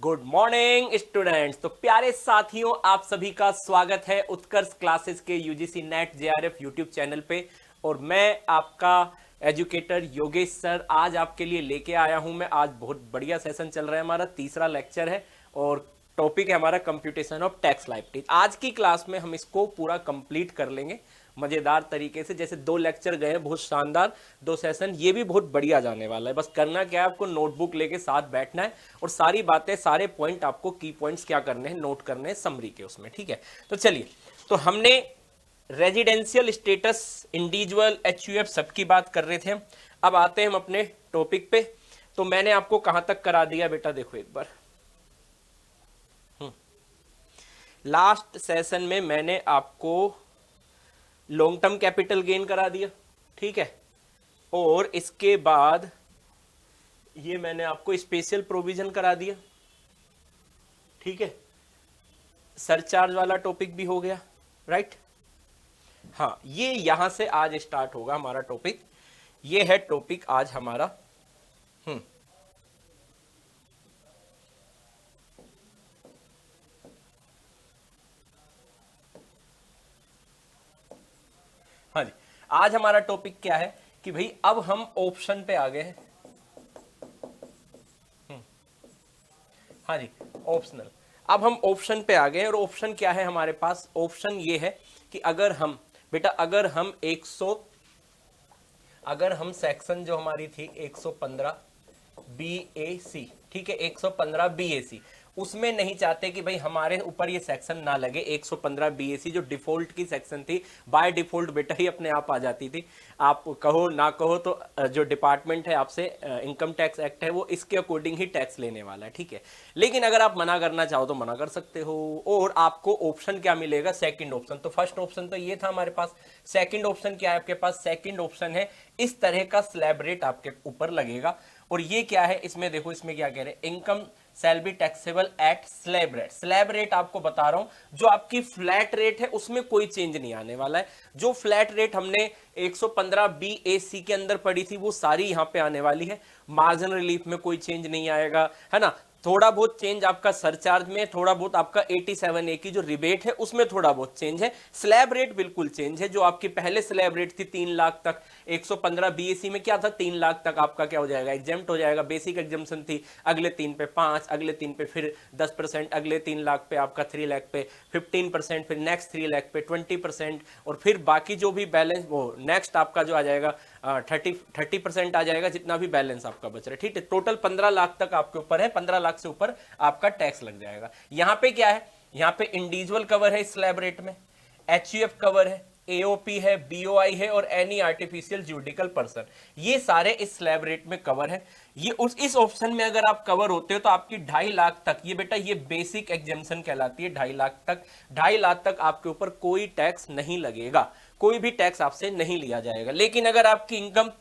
Good morning students. तो प्यारे साथियों, आप सभी का स्वागत है उत्कर्ष क्लासेस के UGC net JRF YouTube channel पे। और मैं आपका एजुकेटर योगेश सर आज आपके लिए लेके आया हूं। मैं आज बहुत बढ़िया सेशन चल रहा है, हमारा तीसरा लेक्चर है और टॉपिक है हमारा कंप्यूटेशन ऑफ टैक्स लायबिलिटी। आज की क्लास में हम इसको पूरा कंप्लीट कर लेंगे मजेदार तरीके से। जैसे 2 लेक्चर गए बहुत शानदार 2 सेशन, ये भी बहुत बढ़िया जाने वाला है। बस करना क्या है, आपको नोटबुक लेके साथ बैठना है और सारी बातें, सारे पॉइंट आपको की पॉइंट्स क्या करने हैं, नोट करने हैं समरी के उसमें। ठीक है, तो चलिए। तो हमने रेजिडेंशियल स्टेटस, इंडिविजुअल, एचयूएफ सबकी बात कर रहे थे। अब आते हैं हम अपने टॉपिक पे। तो मैंने आपको कहां तक करा दिया बेटा, देखो एक बार। लास्ट सेशन में मैंने आपको लॉन्ग टर्म कैपिटल गेन करा दिया, ठीक है। और इसके बाद ये मैंने आपको स्पेशल प्रोविजन करा दिया, ठीक है। सरचार्ज वाला टॉपिक भी हो गया, राइट। हाँ, ये यहां से आज स्टार्ट होगा हमारा टॉपिक। ये है टॉपिक आज हमारा। हाँ जी, आज हमारा टॉपिक क्या है कि भाई अब हम ऑप्शन पे आ गए हैं। हाँ जी, ऑप्शनल। अब हम ऑप्शन पे आ गए और ऑप्शन क्या है हमारे पास? ऑप्शन ये है कि अगर हम बेटा, अगर हम सेक्शन जो हमारी थी 115 BAC, ठीक है, 115 BAC, उसमें नहीं चाहते कि भाई हमारे ऊपर ये सेक्शन ना लगे। 115 BAC जो डिफॉल्ट की सेक्शन थी, बाय डिफॉल्ट बेटा ही अपने आप आ जाती थी। आप कहो ना कहो तो जो डिपार्टमेंट है आपसे, इनकम टैक्स एक्ट है, वो इसके अकॉर्डिंग ही टैक्स लेने वाला है, ठीक है। लेकिन अगर आप मना करना चाहो तो मना कर सकते हो। और आपको ऑप्शन क्या मिलेगा? Second option. तो फर्स्ट ऑप्शन तो ये था हमारे पास। सेकंड ऑप्शन क्या है आपके पास? सेकंड ऑप्शन है इस तरह का स्लैब रेट आपके ऊपर लगेगा। और ये क्या है इसमें? देखो इसमें क्या कह रहे हैं, income shall be taxable at slab rate. Slab rate आपको बता रहा हूं, जो आपकी फ्लैट रेट है उसमें कोई चेंज नहीं आने वाला है। जो फ्लैट रेट हमने 115 BAC के अंदर पड़ी थी वो सारी यहां पे आने वाली है। मार्जिन रिलीफ में कोई चेंज नहीं आएगा, है ना। थोड़ा बहुत चेंज आपका सरचार्ज में, थोड़ा बहुत आपका 87A की जो रिबेट है उसमें थोड़ा बहुत चेंज है। स्लैब रेट बिल्कुल चेंज है। जो आपकी पहले स्लैब रेट थी 3 लाख तक, 115 BAC में क्या था, 3 लाख तक आपका क्या हो जाएगा, एग्जेम्प्ट हो जाएगा। बेसिक एग्जेम्पशन थी, अगले 3 पे 5, अगले 3 पे फिर 10%, अगले 3 लाख पे आपका 3 लाख पे 15%, फिर नेक्स्ट 3 लाख पे 20%, और फिर बाकी जो भी बैलेंस वो नेक्स्ट आपका जो आ जाएगा 30% आ जाएगा, जितना भी बैलेंस आपका बच रहा है, ठीक है। टोटल 15 लाख तक आपके ऊपर है, 15 लाख से ऊपर आपका टैक्स लग जाएगा। यहां पे क्या है, यहां पे इंडिविजुअल कवर है स्लैब रेट में, एचयूएफ कवर है, एओपी है, बीओआई है और एनी आर्टिफिशियल जुडिकल पर्सन, ये सारे इस स्लैब रेट में कवर है। ये इस ऑप्शन में अगर आप कवर होते हो तो आपकी 2.5 लाख तक, ये बेटा ये बेसिक एग्जेम्पशन कहलाती है। 2.5 लाख तक, 2.5 लाख तक आपके ऊपर कोई टैक्स नहीं लगेगा, कोई भी टैक्स आपसे नहीं लिया जाएगा। लेकिन अगर आपकी इनकम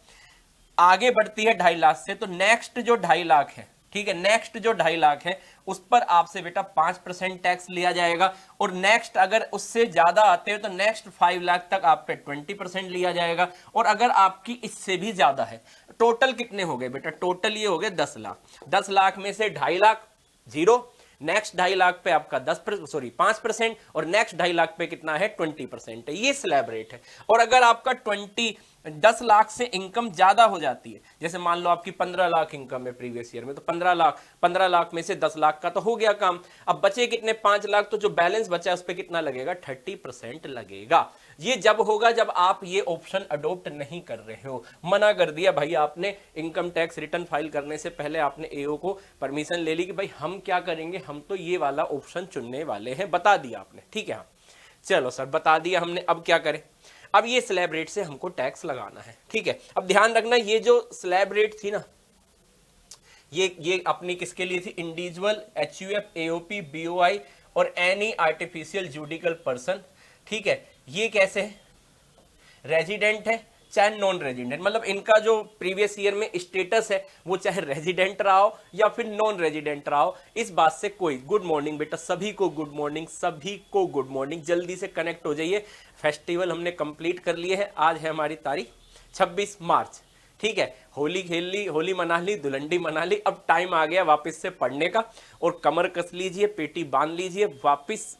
आगे बढ़ती है 2.5 लाख से, तो नेक्स्ट जो 2.5 लाख है, ठीक है, नेक्स्ट जो 2.5 लाख है उस पर आपसे बेटा 5% टैक्स लिया जाएगा। और नेक्स्ट अगर उससे ज्यादा आते हो तो नेक्स्ट 5 लाख तक आप पे 20% लिया जाएगा। और अगर आपकी इससे भी ज्यादा है, टोटल कितने हो गए बेटा? टोटल ये हो गए 10 लाख। 10 लाख में से 2.5 लाख जीरो, नेक्स्ट 2.5 लाख पे आपका 5%, और नेक्स्ट 2.5 लाख पे कितना है, 20% है। ये स्लैब रेट है। और अगर आपका 10 लाख से इनकम ज्यादा हो जाती है, जैसे मान लो आपकी 15 लाख इनकम है प्रीवियस ईयर में, तो 15 लाख में से 10 लाख का तो हो गया काम। अब बचे कितने? 5 लाख। तो जो बैलेंस बचा है उस पर कितना लगेगा? 30% लगेगा। ये जब होगा जब आप ये ऑप्शन अडॉप्ट नहीं कर रहे हो, मना कर दिया भाई आपने। इनकम टैक्स रिटर्न फाइल करने से पहले आपने एओ को परमिशन ले ली कि भाई हम क्या करेंगे, हम तो ये वाला ऑप्शन चुनने वाले हैं, बता दिया आपने, ठीक है। हाँ चलो सर, बता दिया हमने, अब क्या करें? अब ये स्लैब रेट से हमको टैक्स लगाना है, ठीक है। अब ध्यान रखना, ये जो स्लैब रेट थी ना, ये अपनी किसके लिए थी? इंडिविजुअल, एचयूएफ, एओपी, बीओआई और एनी आर्टिफिशियल जुडिकल पर्सन, ठीक है। ये कैसे है? रेजिडेंट है चाहे नॉन रेजिडेंट, मतलब इनका जो प्रीवियस ईयर में स्टेटस है वो चाहे रेजिडेंट रहा हो या फिर नॉन रेजिडेंट रहा हो, इस बात से कोई। गुड मॉर्निंग बेटा, सभी को गुड मॉर्निंग, सभी को गुड मॉर्निंग। जल्दी से कनेक्ट हो जाइए। फेस्टिवल हमने कंप्लीट कर लिए है। आज है हमारी तारीख 26 मार्च, ठीक है, होली खेल ली, होली मना ली, धुलंडी मना ली, अब टाइम आ गया वापस से पढ़ने का, और कमर कस लीजिए, पेटी बांध लीजिए, वापस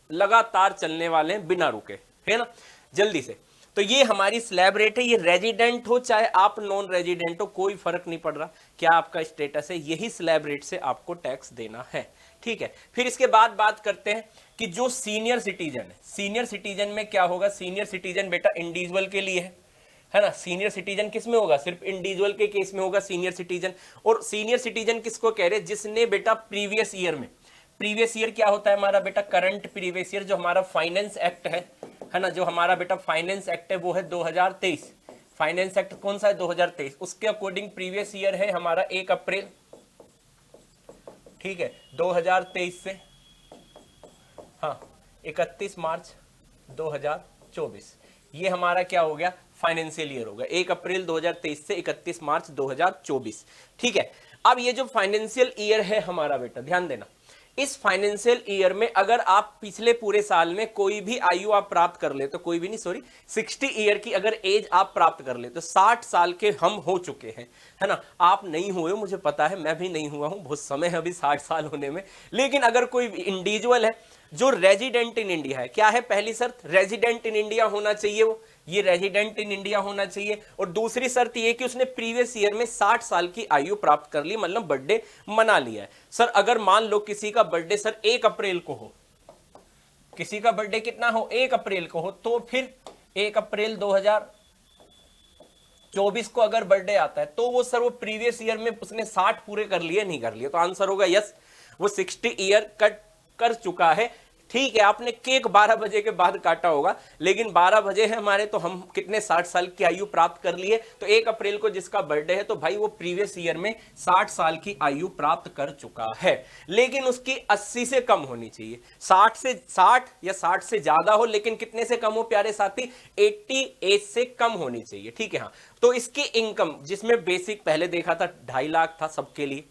लगातार चलने वाले हैं बिना रुके, है ना, जल्दी से। तो ये हमारी स्लैब रेट है, ये रेजिडेंट हो चाहे आप नॉन रेजिडेंट हो, कोई फर्क नहीं पड़ रहा क्या आपका स्टेटस है, यही स्लैब रेट से आपको टैक्स देना है, ठीक है। फिर इसके बाद बात करते हैं कि जो सीनियर सिटीजन है, सीनियर सिटीजन में क्या होगा, सीनियर सिटीजन बेटा इंडिविजुअल के लिए है ना, सीनियर सिटीजन किस में होगा, सिर्फ इंडिविजुअल के केस में होगा सीनियर सिटीजन। और सीनियर सिटीजन किसको कह रहे हैं, जिसने बेटा प्रीवियस ईयर में, प्रीवियस ईयर क्या होता है हमारा बेटा, करंट प्रीवियस ईयर, जो हमारा फाइनेंस एक्ट है ना, जो हमारा बेटा फाइनेंस एक्ट है वो है 2023, फाइनेंस एक्ट कौन सा है 2023, उसके अकॉर्डिंग प्रीवियस ईयर है हमारा 1 अप्रैल, ठीक है, 2023 से हाँ 31 मार्च 2024, ये हमारा क्या हो गया, फाइनेंशियल ईयर होगा, 1 अप्रैल 2023 से 31 मार्च 2024, ठीक है। अब ये जो फाइनेंशियल ईयर है हमारा बेटा, ध्यान देना, इस फाइनेंशियल ईयर में अगर आप पिछले पूरे साल में कोई भी आयु आप प्राप्त कर ले, तो कोई भी नहीं, सॉरी 60 ईयर की अगर एज आप प्राप्त कर ले, तो 60 साल के हम हो चुके हैं, है ना, आप नहीं हुए, मुझे पता है, मैं भी नहीं हुआ हूं, बहुत समय है अभी 60 साल होने में, लेकिन अगर कोई इंडिविजुअल है जो रेजिडेंट इन इंडिया है, क्या है पहली शर्त, रेजिडेंट इन इंडिया होना चाहिए, वो ये रेजिडेंट इन इंडिया होना चाहिए, और दूसरी शर्त ये कि उसने प्रीवियस ईयर में 60 साल की आयु प्राप्त कर ली, मतलब बर्थडे मना लिया है। सर अगर मान लो किसी का बर्थडे सर 1 अप्रैल को हो, किसी का बर्थडे कितना हो, 1 अप्रैल को हो, तो फिर 1 अप्रैल 2024 को अगर बर्थडे आता है, तो वो सर वो प्रीवियस ईयर में उसने 60 पूरे कर लिए, नहीं कर लिए, तो आंसर होगा यस, वो 60 ईयर कट कर चुका है, ठीक है। आपने केक 12 बजे के बाद काटा होगा, लेकिन 12 बजे है हमारे, तो हम कितने 60 साल की आयु प्राप्त कर लिए, तो 1 अप्रैल को जिसका बर्थडे है, तो भाई वो प्रीवियस ईयर में 60 साल की आयु प्राप्त कर चुका है, लेकिन उसकी 80 से कम होनी चाहिए, 60 या 60 से ज्यादा हो, लेकिन कितने से कम हो प्यारे साथी, 80 एज से कम होनी चाहिए, ठीक है। हाँ, तो इसकी इनकम जिसमें बेसिक पहले देखा था 2.5 लाख था सबके लिए,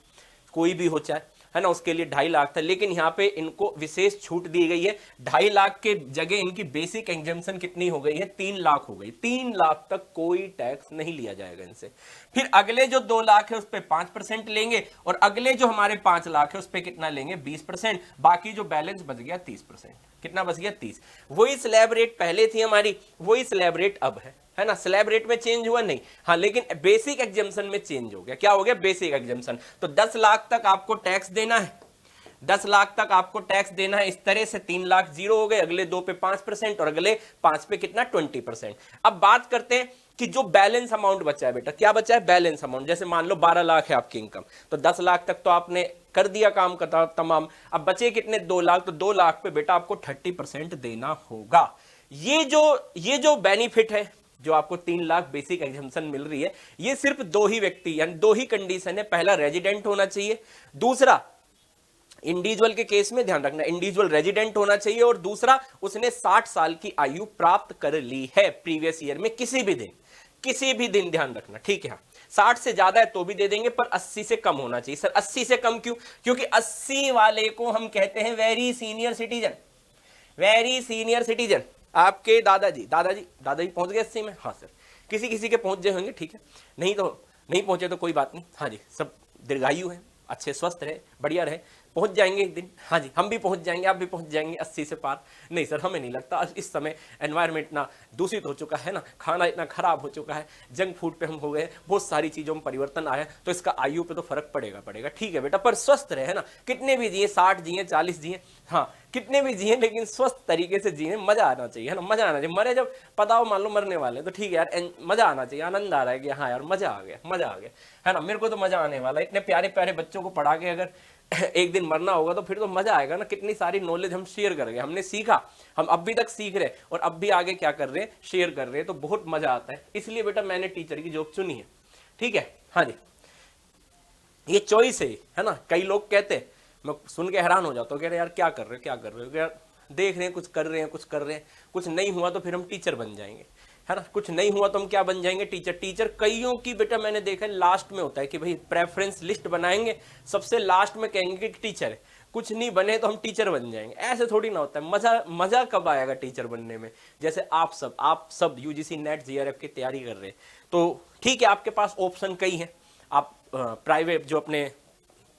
कोई भी हो चाहे, है ना, उसके लिए 2.5 लाख था, लेकिन यहाँ पे इनको विशेष छूट दी गई है, 2.5 लाख के जगह इनकी बेसिक एग्जम्पशन कितनी हो गई है, 3 लाख हो गई, 3 लाख तक कोई टैक्स नहीं लिया जाएगा इनसे। फिर अगले जो 2 लाख है उस पर 5% लेंगे, और अगले जो हमारे 5 लाख है उस पर कितना लेंगे, 20%, बाकी जो बैलेंस बच गया 30%, कितना बच गया 30, वही स्लैब रेट पहले थी हमारी, वही स्लैब रेट अब है ना, स्लैब रेट में चेंज हुआ नहीं, हाँ, लेकिन बेसिक एग्जम्पशन में चेंज हो गया, क्या हो गया, बेसिक एग्जम्पशन, तो 10 लाख तक आपको टैक्स देना है, 10 लाख तक आपको टैक्स देना है, इस तरह से 3 लाख जीरो हो गए, अगले 2 पे 5% और अगले 5 पे कितना 20%। अब बात करते हैं कि जो बैलेंस अमाउंट बचा है बेटा, क्या बचा है, बैलेंस अमाउंट, जैसे मान लो 12 लाख है आपकी इनकम, तो 10 लाख तक तो आपने कर दिया काम का तमाम, अब बचे कितने 2 लाख, तो 2 लाख पे बेटा आपको 30% देना होगा। ये जो बेनिफिट है, जो आपको 3 लाख बेसिक एग्जम्पशन मिल रही है, ये सिर्फ 2 ही व्यक्ति यानी 2 ही कंडीशन है, पहला रेजिडेंट होना चाहिए, दूसरा इंडिविजुअल के केस में ध्यान रखना इंडिविजुअल रेजिडेंट होना चाहिए, और दूसरा उसने 60 साल की आयु प्राप्त कर ली है प्रीवियस ईयर में किसी भी दिन, ध्यान रखना, ठीक है। 60 से ज्यादा है तो भी दे देंगे, पर 80 से कम होना चाहिए। सर 80 से कम क्यों, क्योंकि 80 वाले को हम कहते हैं very senior citizen, very senior citizen. आपके दादाजी पहुंच गए 80 में, हाँ सर, किसी के पहुंच गए होंगे, ठीक है, नहीं पहुंचे तो कोई बात नहीं, हाँ जी, सब दीर्घायु है, अच्छे स्वस्थ रहे, बढ़िया रहे, पहुंच जाएंगे एक दिन, हाँ जी, हम भी पहुंच जाएंगे, आप भी पहुंच जाएंगे 80 से पार। नहीं सर, हमें नहीं लगता, इस समय एनवायरनमेंट इतना दूषित हो चुका है ना, खाना इतना खराब हो चुका है, जंक फूड पे हम हो गए, बहुत सारी चीज़ों में परिवर्तन आया है, तो इसका आयु पे तो फर्क पड़ेगा। ठीक है बेटा, पर स्वस्थ रहे, है ना, कितने भी जिए, 60 जिए, 40 जिए, हाँ कितने भी जिए, लेकिन स्वस्थ तरीके से जिए, मजा आना चाहिए, है ना, मजा आना चाहिए। मरे जब पता हो, मान लो मरने वाले, तो ठीक है यार, मजा आना चाहिए, आनंद आ रहा है कि हाँ यार मजा आ गया, है ना, मेरे को तो मजा आने वाला है, इतने प्यारे प्यारे बच्चों को पढ़ा के अगर एक दिन मरना होगा तो फिर तो मजा आएगा ना, कितनी सारी नॉलेज हम शेयर कर गए, हमने सीखा, हम अभी तक सीख रहे और अब भी आगे क्या कर रहे हैं, शेयर कर रहे हैं, तो बहुत मजा आता है। इसलिए बेटा मैंने टीचर की जॉब चुनी है, ठीक है, हाँ जी, ये चॉइस है ना। कई लोग कहते हैं, मैं सुन के हैरान हो जाता हूँ, कह रहे यार क्या कर रहे हो, यार देख रहे हैं, कुछ कर रहे हैं, कुछ नहीं हुआ तो फिर हम टीचर बन जाएंगे, है ना, कुछ नहीं हुआ तो हम क्या बन जाएंगे, टीचर। कईयों की बेटा मैंने देखा है लास्ट में होता है कि भाई प्रेफरेंस लिस्ट बनाएंगे, सबसे लास्ट में कहेंगे कि टीचर है, कुछ नहीं बने तो हम टीचर बन जाएंगे, ऐसे थोड़ी ना होता है। मजा मजा कब आएगा टीचर बनने में? जैसे आप सब यूजीसी नेट जीआरएफ की तैयारी कर रहे हैं, तो ठीक है, आपके पास ऑप्शन कई हैं। आप प्राइवेट जो अपने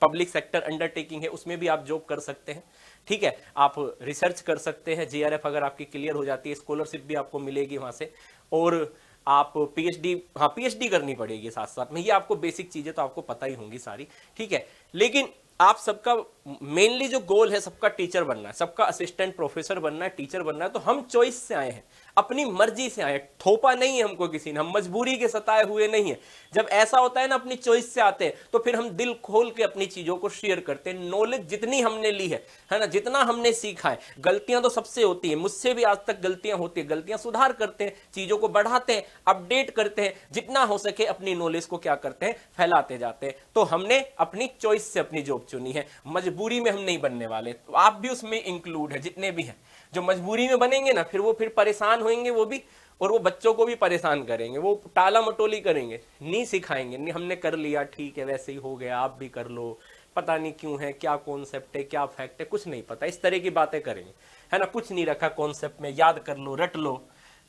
पब्लिक सेक्टर अंडरटेकिंग है उसमें भी आप जॉब कर सकते हैं, ठीक है। आप रिसर्च कर सकते हैं, जीआरएफ अगर आपकी क्लियर हो जाती है स्कॉलरशिप भी आपको मिलेगी वहां से, और आप पीएचडी, हाँ पीएचडी करनी पड़ेगी साथ साथ में। ये आपको बेसिक चीजें तो आपको पता ही होंगी सारी, ठीक है। लेकिन आप सबका मेनली जो गोल है, सबका टीचर बनना है, सबका असिस्टेंट प्रोफेसर बनना है, टीचर बनना है। तो हम चॉइस से आए हैं, अपनी मर्जी से आए, थोपा नहीं है हमको किसी ने, हम मजबूरी के सताए हुए नहीं है। जब ऐसा होता है ना, अपनी चॉइस से आते हैं, तो फिर हम दिल खोल के अपनी चीजों को शेयर करते हैं। नॉलेज जितनी हमने ली है ना, जितना हमने सीखा है, गलतियां तो सबसे होती है, मुझसे भी आज तक गलतियां होती है, गलतियां सुधार करते हैं, चीजों को बढ़ाते हैं, अपडेट करते हैं, जितना हो सके अपनी नॉलेज को क्या करते हैं, फैलाते जाते हैं। तो हमने अपनी चॉइस से अपनी जॉब चुनी है, मजबूरी में हम नहीं बनने वाले। तो आप भी उसमें इंक्लूड है, जितने भी हैं जो मजबूरी में बनेंगे ना, फिर वो फिर परेशान होंगे वो भी, और वो बच्चों को भी परेशान करेंगे, वो टाला मटोली करेंगे, नहीं सिखाएंगे। नहीं, हमने कर लिया, ठीक है, वैसे ही हो गया, आप भी कर लो, पता नहीं क्यों है, क्या कॉन्सेप्ट है, क्या फैक्ट है, कुछ नहीं पता, इस तरह की बातें करेंगे, है ना। कुछ नहीं रखा कॉन्सेप्ट में, याद कर लो, रट लो,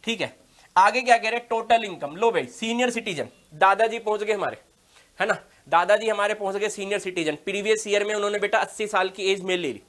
ठीक है। आगे क्या कह रहे हैं, टोटल इनकम। लो भाई, सीनियर सिटीजन दादाजी पहुंच गए हमारे, है ना। दादाजी हमारे पहुंच गए सीनियर सिटीजन। प्रीवियस ईयर में उन्होंने बेटा 80 साल की एज में ले ली,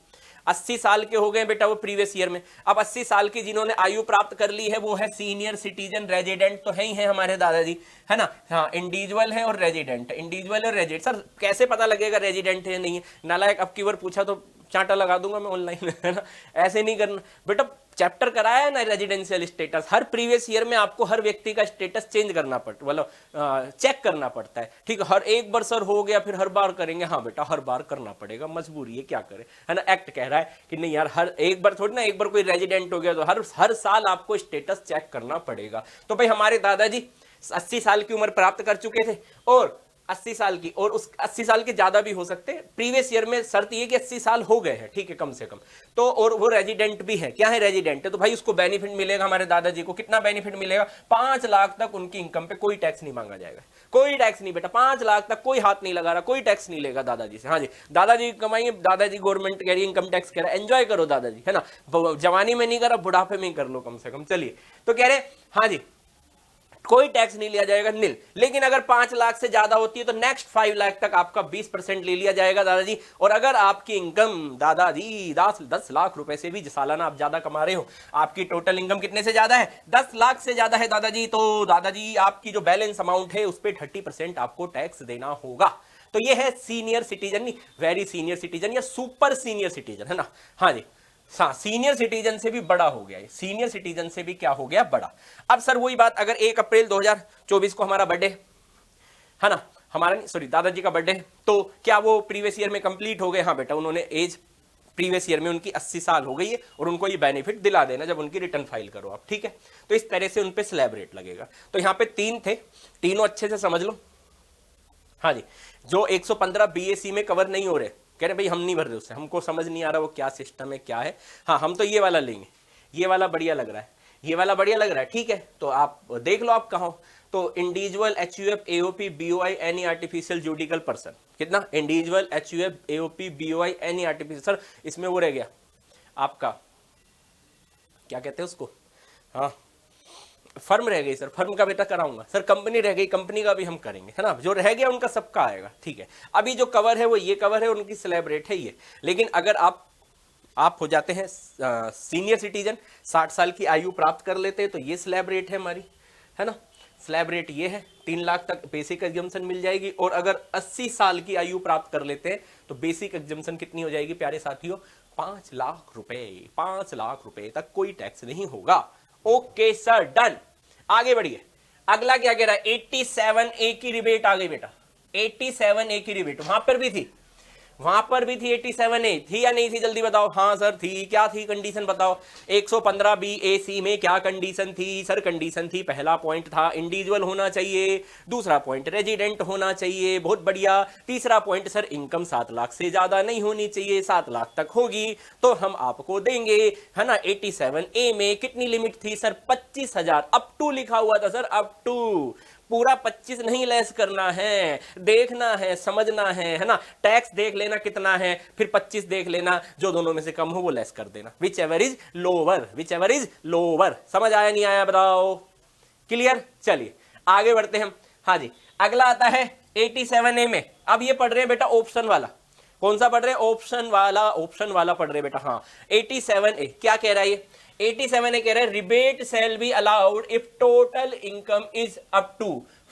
80 साल के हो गए बेटा वो प्रीवियस ईयर में। अब 80 साल की जिन्होंने आयु प्राप्त कर ली है वो है सीनियर सिटीजन। रेजिडेंट तो है ही है हमारे दादाजी, है ना। हाँ, इंडिविजुअल है और रेजिडेंट, इंडिविजुअल और रेजिडेंट। सर कैसे पता लगेगा रेजिडेंट है नहीं है? नालायक, अब की बार पूछा तो चांटा लगा दूंगा मैं ऑनलाइन, है ना। ऐसे नहीं करना बेटा, चैप्टर कराया है ना रेजिडेंशियल स्टेटस। हर प्रीवियस ईयर में आपको हर व्यक्ति का स्टेटस चेंज करना पड़ता, मतलब चेक करना पड़ता है, ठीक है। हर एक बार सर हो गया फिर हर बार करेंगे? हाँ बेटा, हर बार करना पड़ेगा, मजबूरी है, क्या करें, है ना। एक्ट कह रहा है कि नहीं यार, हर एक बार थोड़ी ना, एक बार कोई रेजिडेंट हो गया तो हर साल आपको स्टेटस चेक करना पड़ेगा। तो भाई हमारे दादाजी 80 साल की उम्र प्राप्त कर चुके थे, और 80 साल की, और उस 80 साल के ज्यादा भी हो सकते हैं। प्रीवियस ईयर में शर्त ये कि 80 साल हो गए हैं, ठीक है, कम से कम। तो और वो रेजिडेंट भी है। क्या है, रेजिडेंट है, तो भाई उसको बेनिफिट मिलेगा। हमारे दादाजी को कितना बेनिफिट मिलेगा? 5 लाख तक उनकी इनकम पे कोई टैक्स नहीं मांगा जाएगा, कोई टैक्स नहीं बेटा, 5 लाख तक कोई हाथ नहीं लगा रहा, कोई टैक्स नहीं लेगा दादाजी से। हाँ जी, दादाजी कमाएंगे, दादाजी गवर्नमेंट कह रही है इनकम टैक्स कह रहा है, एंजॉय करो दादाजी, है ना। जवानी में नहीं करा, बुढ़ापे में ही कर लो कम से कम। चलिए, तो कह रहे हाँ जी, कोई टैक्स नहीं लिया जाएगा, नील। लेकिन अगर 5 लाख से ज्यादा होती है तो नेक्स्ट 5 लाख तक आपका 20% ले लिया जाएगा दादाजी। और अगर आपकी इनकम दादाजी 10 लाख रुपए से भी सालाना आप ज्यादा कमा रहे हो, आपकी टोटल इनकम कितने से ज्यादा है? 10 लाख से ज्यादा है दादाजी, तो दादाजी आपकी जो बैलेंस अमाउंट है उस पर 30% आपको टैक्स देना होगा। तो ये है सीनियर सिटीजन, नहीं वेरी सीनियर सिटीजन या सुपर सीनियर सिटीजन, है ना। हाँ जी, सीनियर सिटीजन से भी बड़ा हो गया, सीनियर सिटीजन से भी क्या हो गया, बड़ा। अब सर वही बात, अगर 1 अप्रैल 2024 को हमारा बर्थडे, है ना, हमारा नहीं सॉरी दादाजी का बर्थडे, तो क्या वो प्रीवियस ईयर में कंप्लीट हो गए? हाँ बेटा, उन्होंने एज प्रीवियस ईयर में उनकी 80 साल हो गई है, और उनको ये बेनिफिट दिला देना जब उनकी रिटर्न फाइल करो आप, ठीक है। तो इस तरह से उन पे स्लैब रेट लगेगा। तो यहाँ पे 3 थे, तीनों अच्छे से समझ लो। हाँ जी, जो 115 बीएसी में कवर नहीं हो रहे, कह रहे भाई हम नहीं भर रहे उससे, हमको समझ नहीं आ रहा वो क्या सिस्टम है, क्या है। हाँ, हम तो ये वाला लेंगे, ये वाला बढ़िया लग रहा है, ये वाला बढ़िया लग रहा है, ठीक है। तो आप देख लो आप कहाँ हो। तो individual, HUF, AOP, BOI, any artificial judicial person, कितना? Individual, HUF, AOP, BOI, any artificial. Sir इसमें वो रह गया आपका, क्या कहते हैं उसको, हाँ फर्म रह गई सर, फर्म का बेटा कराऊंगा सर। कंपनी रह गई, कंपनी का भी हम करेंगे, है ना। जो रह गया उनका सबका आएगा, ठीक है। अभी जो कवर है वो ये कवर है, उनकी स्लैब रेट है ये। लेकिन अगर आप हो जाते हैं सीनियर सिटीजन, 60 साल की आयु प्राप्त कर लेते हैं, तो ये स्लैब रेट है हमारी, है ना। स्लैब रेट ये है, 3 लाख तक बेसिक एग्जम्पशन मिल जाएगी। और अगर 80 साल की आयु प्राप्त कर लेते हैं तो बेसिक एग्जम्पशन कितनी हो जाएगी प्यारे साथियों? 5 लाख रुपए, 5 लाख रुपए तक कोई टैक्स नहीं होगा। Okay sir, done. आगे बढ़िए, अगला क्या कह रहा है? 87A की रिबेट आ गई बेटा, 87A की रिबेट वहां पर भी थी, वहां पर भी थी 87A, थी या नहीं थी? जल्दी बताओ। हाँ सर थी। क्या थी कंडीशन बताओ? 115 BAC में क्या कंडीशन थी? सर कंडीशन थी, पहला पॉइंट था इंडिविजुअल होना चाहिए, दूसरा पॉइंट रेजिडेंट होना चाहिए, बहुत बढ़िया। तीसरा पॉइंट सर इनकम 7 लाख से ज्यादा नहीं होनी चाहिए, 7 लाख तक होगी तो हम आपको देंगे, है ना। 87A में कितनी लिमिट थी सर? 25,000, अप टू लिखा हुआ था सर, अप टू पूरा 25 नहीं लेस करना है, देखना है, समझना है ना। टैक्स देख लेना कितना है, फिर 25 देख लेना, जो दोनों में से कम हो वो लेस कर देना, which ever is lower, which ever is lower. समझ आया नहीं आया बताओ? क्लियर? चलिए आगे बढ़ते हैं हम। हाँ जी, अगला आता है 87A में। अब ये पढ़ रहे हैं बेटा ऑप्शन वाला। कौन सा पढ़ रहे हैं? ऑप्शन वाला, ऑप्शन वाला पढ़ रहे हैं बेटा। हाँ 87A क्या कह रहा है ये? 87A कह रहा है rebate shall be allowed if total income is up to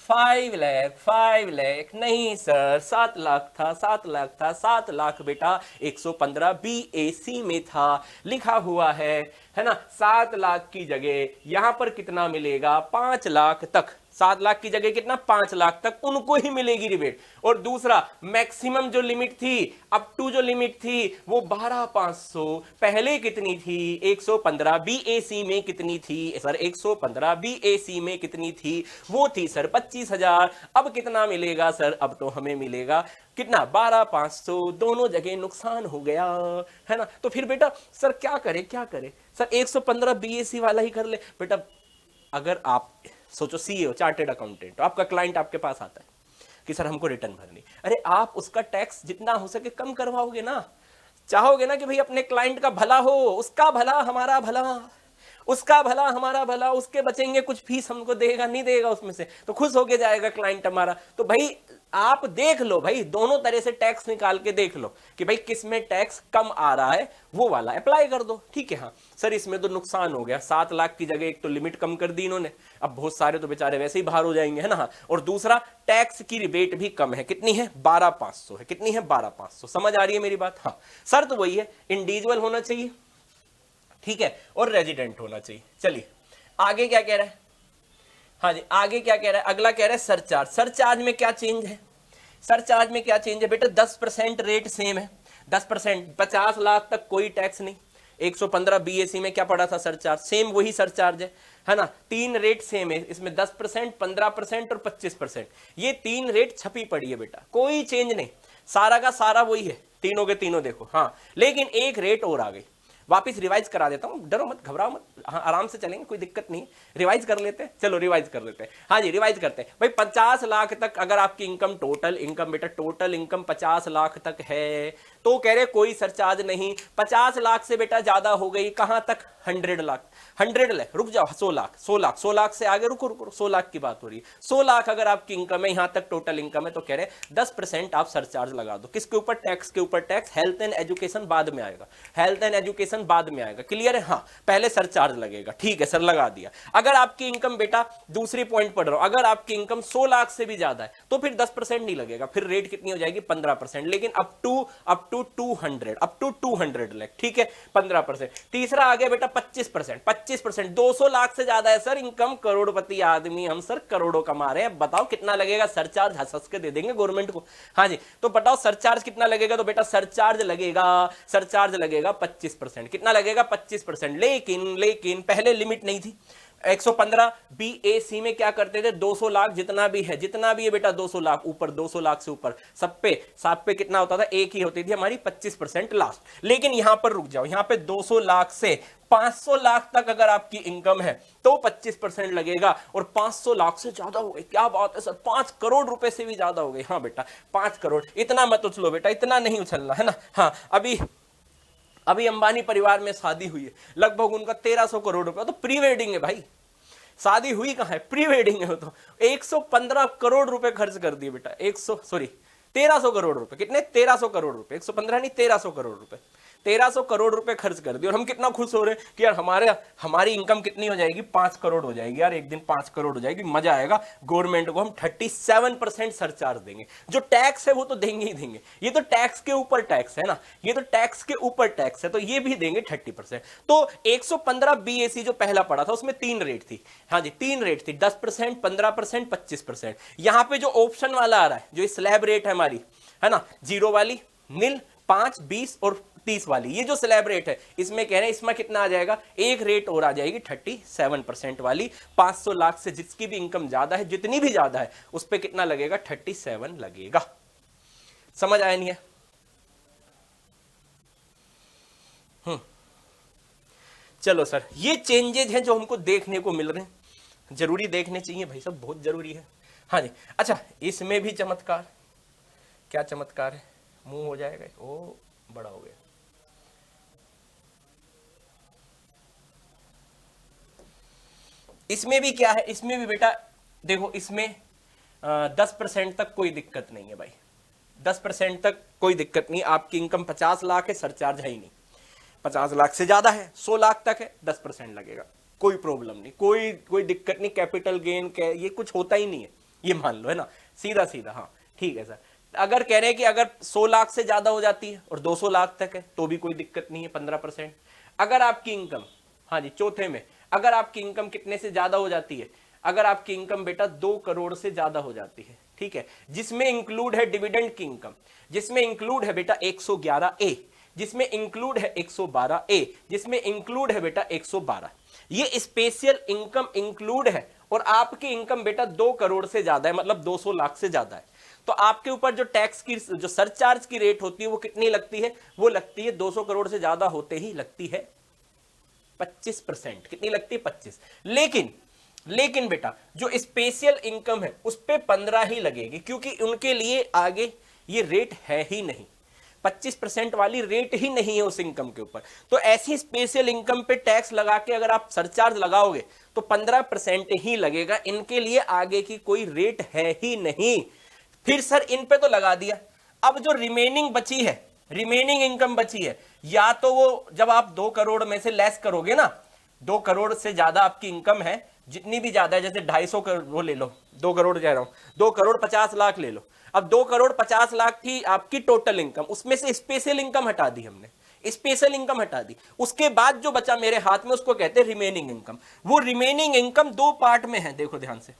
5 lakh. 5 lakh नहीं सर, 7 लाख था, 7 लाख था, 7 लाख बेटा 115 BAC में था लिखा हुआ है ना। 7 लाख की जगह यहां पर कितना मिलेगा? 5 लाख तक। 7 लाख की जगह कितना? 5 लाख तक उनको ही मिलेगी रिबेट। और दूसरा मैक्सिमम जो लिमिट थी, अप टू जो लिमिट थी वो 12,500। पहले कितनी थी? 115 BAC में कितनी थी सर? 115 BAC में कितनी थी? वो थी सर 25,000। अब कितना मिलेगा सर? अब तो हमें मिलेगा कितना? 12,500। दोनों जगह नुकसान हो गया है ना। तो फिर बेटा सर क्या करे, क्या करे सर? 115 BAC वाला ही कर ले बेटा। अगर आप सोचो सीए हो, चार्टेड अकाउंटेंट, तो आपका क्लाइंट आपके पास आता है कि सर हमको रिटर्न भरनी, अरे आप उसका टैक्स जितना हो सके कम करवाओगे ना। चाहोगे ना कि भाई अपने क्लाइंट का भला हो, उसका भला हमारा भला, उसका भला हमारा भला, उसके बचेंगे कुछ फीस हमको देगा नहीं देगा उसमें से, तो खुश होके जाएगा क्लाइंट हमारा। तो भाई आप देख लो भाई, दोनों तरह से टैक्स निकाल के देख लो कि भाई किस में टैक्स कम आ रहा है, वो वाला अप्लाई कर दो। ठीक है, हाँ सर इसमें तो नुकसान हो गया, 7 लाख की जगह एक तो लिमिट कम कर दी इन्होंने, अब बहुत सारे तो बेचारे वैसे ही बाहर हो जाएंगे है ना। हाँ, और दूसरा टैक्स की रिबेट भी कम है, कितनी है? 12,500 है। कितनी है? 12,500। समझ आ रही है मेरी बात? हाँ सर तो वही है, इंडिविजुअल होना चाहिए, ठीक है, और रेजिडेंट होना चाहिए। चलिए आगे क्या कह रहा है? हाँ जी आगे क्या कह रहा है? अगला कह रहा है सरचार्ज। सरचार्ज में क्या चेंज है? सरचार्ज में क्या चेंज है बेटा? 10% रेट सेम है, 10%। 50 लाख तक कोई टैक्स नहीं। 115 BAC में क्या पड़ा था सरचार्ज? सेम वही सरचार्ज है ना। 3 रेट सेम है इसमें, 10%, 15% और 25%। ये 3 रेट छपी पड़ी है बेटा, कोई चेंज नहीं, सारा का सारा वही है, तीनों के तीनों देखो। हाँ लेकिन एक रेट और आ गई, वापिस रिवाइज करा देता हूं, डरो मत, घबराओ मत, हाँ आराम से चलेंगे, कोई दिक्कत नहीं। रिवाइज कर लेते हैं, चलो रिवाइज कर लेते हैं। हाँ जी रिवाइज करते हैं भाई। 50 लाख तक अगर आपकी इनकम, टोटल इनकम बेटा, टोटल इनकम 50 लाख तक है तो कह रहे कोई सरचार्ज नहीं। 50 लाख से बेटा ज्यादा हो गई, कहां तक? 100 लाख। 100 लाख, रुक जाओ, 100 लाख, 100 लाख, 100 लाख से आगे रुको रुको, 100 लाख की बात हो रही है। 100 लाख अगर आपकी इनकम है, यहां तक टोटल इनकम है, तो कह रहे 10% आप सरचार्ज लगा दो। किसके ऊपर? टैक्स के ऊपर टैक्स। हेल्थ एंड एजुकेशन बाद में आएगा, हेल्थ एंड एजुकेशन बाद में आएगा। क्लियर है? हाँ पहले सरचार्ज लगेगा। ठीक है सर लगा दिया। अगर आपकी इनकम बेटा, दूसरी पॉइंट पढ़ रहा हूं, अगर आपकी इनकम 100 लाख से भी ज्यादा है तो फिर 10% नहीं लगेगा, फिर रेट कितनी हो जाएगी? 15%। लेकिन up to 200, up to 200 lakh, ठीक है, 15%। तीसरा आ गया बेटा 25%। 25% 200 लाख से ज्यादा है सर इनकम, करोड़पति आदमी हम सर, करोड़ों कमा रहे हैं, बताओ कितना लगेगा सरचार्ज? हंस हंस के दे देंगे गवर्नमेंट को। हाँ जी तो बताओ सरचार्ज कितना लगेगा? तो बेटा सरचार्ज लगेगा 25%। कितना लगेगा? 25%। लेकिन पहले लिमिट नहीं थी। 115 BAC में क्या करते थे? 200 लाख जितना भी है बेटा, 200 लाख ऊपर, 200 लाख से ऊपर सब पे कितना होता था? एक ही होती थी हमारी 25% लास्ट। लेकिन यहां पर रुक जाओ, यहां पे 200 लाख से 500 लाख तक अगर आपकी इनकम है तो 25% लगेगा, और 500 लाख से ज्यादा हो गई, क्या बात है सर, 5 करोड़ रुपए से भी ज्यादा हो गई। हाँ बेटा 5 करोड़, इतना मत उछलो बेटा, इतना नहीं उछलना है ना। हाँ अभी अंबानी परिवार में शादी हुई है, लगभग उनका 1300 करोड़ रुपए, तो प्री वेडिंग है भाई, शादी हुई कहां है? प्री वेडिंग है। तो 115 करोड़ रुपए खर्च कर दिए बेटा, 1300 करोड़ रुपए। कितने? 1300 करोड़ रुपए, 115 नहीं, 1300 करोड़ रुपए, 1300 करोड़ रुपए खर्च कर दिए। और हम कितना खुश हो रहे हैं कि यार हमारी इनकम कितनी हो जाएगी? 5 करोड़ हो जाएगी यार, एक दिन 5 करोड़ हो जाएगी, मजा आएगा। गवर्नमेंट को हम 37% सरचार्ज देंगे, जो टैक्स है वो तो देंगे ही देंगे, ये तो टैक्स के ऊपर टैक्स है ना, ये तो टैक्स के ऊपर टैक्स है, तो ये भी देंगे 30%। तो 115 BAC जो पहला पड़ा था उसमें 3 रेट थी। हाँ जी 3 रेट थी, 10%, 15%, 25%। यहां पे जो ऑप्शन वाला आ रहा है, जो स्लैब रेट है हमारी, है ना, 0 वाली, नील, 5, 20 और 30 वाली, ये जो स्लैब रेट है, इसमें कह रहे हैं इसमें कितना आ जाएगा? एक रेट और आ जाएगी 37% वाली। 500 लाख से जिसकी भी इनकम ज्यादा है, जितनी भी ज्यादा है, उस पर कितना लगेगा? 37 लगेगा। समझ आया नहीं है? चलो सर, ये चेंजेज हैं जो हमको देखने को मिल रहे हैं, जरूरी देखने चाहिए भाई सब, बहुत जरूरी है। हाँ जी। अच्छा, इसमें भी चमत्कार, क्या चमत्कार है, मुंह हो जाएगा, ओ बड़ा हो गया। इसमें भी क्या है, इसमें भी बेटा देखो, इसमें 10% तक कोई दिक्कत नहीं है भाई, 10% तक कोई दिक्कत नहीं। आपकी इनकम 50 लाख है, सरचार्ज है ही नहीं। 50 लाख से ज्यादा है, 100 लाख तक है, 10% लगेगा, कोई प्रॉब्लम नहीं, कोई कोई दिक्कत नहीं। कैपिटल गेन ये कुछ होता ही नहीं है, ये मान लो, है ना, सीधा सीधा। हाँ ठीक है सर। अगर कह रहे हैं कि अगर 100 लाख से ज्यादा हो जाती है और 200 लाख तक है तो भी कोई दिक्कत नहीं है, 15%। अगर आपकी इनकम, हाँ जी, चौथे में, अगर आपकी इनकम कितने से ज्यादा हो जाती है, अगर आपकी इनकम बेटा 2 करोड़ से ज्यादा हो जाती है, ठीक है, जिसमें इंक्लूड है डिविडेंड की इनकम, जिसमें इंक्लूड है बेटा 111A, जिसमें इंक्लूड है 112A, जिसमें इंक्लूड है बेटा 112, ये स्पेशल इनकम इंक्लूड है, और आपकी इनकम बेटा 2 करोड़ से ज्यादा है, मतलब 200 लाख से ज्यादा है, तो आपके ऊपर जो टैक्स की, जो सरचार्ज की रेट होती है वो कितनी लगती है, वो लगती है 200 करोड़ से ज्यादा होते ही लगती है 25%। कितनी लगती है, 25। लेकिन बेटा जो स्पेशल इनकम है उस पे 15 ही लगेगी, क्योंकि उनके लिए आगे ये रेट है ही नहीं, 25% वाली रेट ही नहीं है उस इनकम के ऊपर। तो ऐसी स्पेशल इनकम पे टैक्स लगा के अगर आप सरचार्ज लगाओगे तो 15% ही लगेगा, इनके लिए आगे की कोई रेट है ही नहीं। फिर सर इन पे तो लगा दिया, अब जो रिमेनिंग बची है, रिमेनिंग इनकम बची है, या तो वो जब आप 2 करोड़ में से लेस करोगे ना, 2 करोड़ से ज्यादा आपकी इनकम है, जितनी भी ज्यादा है, जैसे 250 करोड़ वो ले लो, 2 करोड़ कह रहा हूं, 2 करोड़ 50 लाख ले लो। अब 2 करोड़ 50 लाख थी आपकी टोटल इनकम, उसमें से स्पेशल इनकम हटा दी हमने, स्पेशल इनकम हटा दी, उसके बाद जो बचा मेरे हाथ में उसको कहते हैं रिमेनिंग इनकम। वो रिमेनिंग इनकम 2 पार्ट में है, देखो ध्यान से।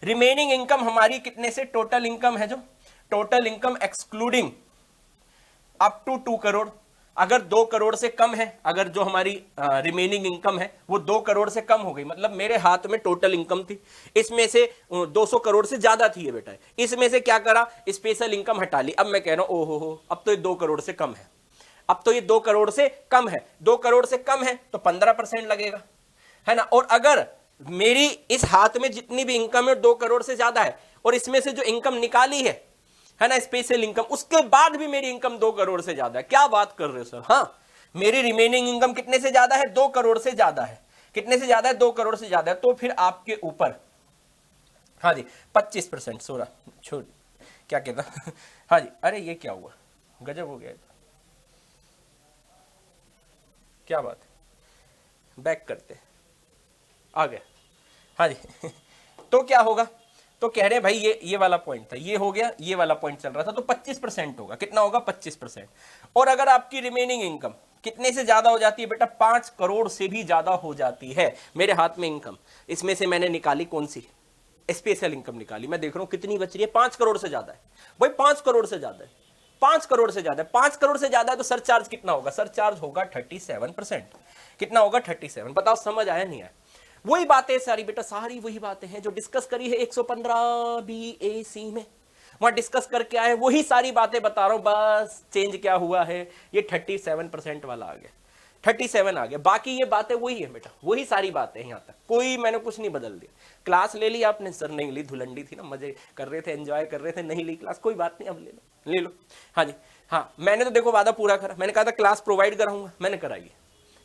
रिमेनिंग इनकम हमारी कितने से, टोटल इनकम है जो, total income excluding up to 2 crore, अगर 2 करोड़ से कम है, अगर जो हमारी रिमेनिंग इनकम है वो 2 करोड़ से कम हो गई, मतलब मेरे हाथ में टोटल इनकम थी, इसमें से 200 करोड़ से ज्यादा थी ये बेटा, इसमें से क्या करा, स्पेशल इनकम हटा ली। अब मैं कह रहा हूं ओहो, अब तो ये 2 करोड़ से कम है, अब तो ये 2 करोड़ से कम है, 2 करोड़ से कम है तो 15% लगेगा, है ना। और अगर मेरी इस हाथ में जितनी भी इनकम है 2 करोड़ से ज्यादा है, और इसमें से जो इनकम निकाली है ना, स्पेशल इनकम, उसके बाद भी मेरी इनकम 2 करोड़ से ज्यादा है, क्या बात कर रहे हो सर। हाँ, मेरी रिमेनिंग इनकम कितने से ज्यादा है, 2 करोड़ से ज्यादा है, कितने से ज्यादा है, 2 करोड़ से ज्यादा है, तो फिर आपके ऊपर, हाँ जी, 25%, सोरा छोड़, क्या कहता हाँ जी, अरे ये क्या हुआ, गजब हो गया, क्या बात है, बैक करते, आ गया, हाँ जी तो क्या होगा, तो कह रहे भाई ये वाला पॉइंट था, ये हो गया, ये वाला पॉइंट चल रहा था, तो 25% होगा, कितना होगा, 25%। और अगर आपकी रिमेनिंग इनकम कितने से ज्यादा हो जाती है बेटा, 5 करोड़ से भी ज्यादा हो जाती है, मेरे हाथ में इनकम, इसमें से मैंने निकाली कौन सी, स्पेशल इनकम निकाली, मैं देख रहा हूं कितनी बच रही है, 5 करोड़ से ज्यादा है भाई, 5 करोड़ से ज्यादा है, 5 करोड़ से ज्यादा है, 5 करोड़ से ज्यादा है, तो सरचार्ज कितना होगा, सरचार्ज होगा 37%। कितना होगा, 37। बताओ समझ आया नहीं आया। वही बातें सारी बेटा, सारी वही बातें हैं जो डिस्कस करी है 115 BAC में, वहां डिस्कस करके आए, वही सारी बातें बता रहा हूं, बस चेंज क्या हुआ है, ये 37% वाला आ गया, 37 आ गया, बाकी ये बातें वही है बेटा, वही सारी बातें यहां तक, कोई मैंने कुछ नहीं बदल दिया। क्लास ले ली आपने, सर नहीं ली, धुलंडी थी ना, मजे कर रहे थे, एंजॉय कर रहे थे, नहीं ली क्लास, कोई बात नहीं, अब ले लो। हाँ जी, हाँ, मैंने तो देखो वादा पूरा करा, मैंने कहा था क्लास प्रोवाइड कराऊंगा, मैंने कराई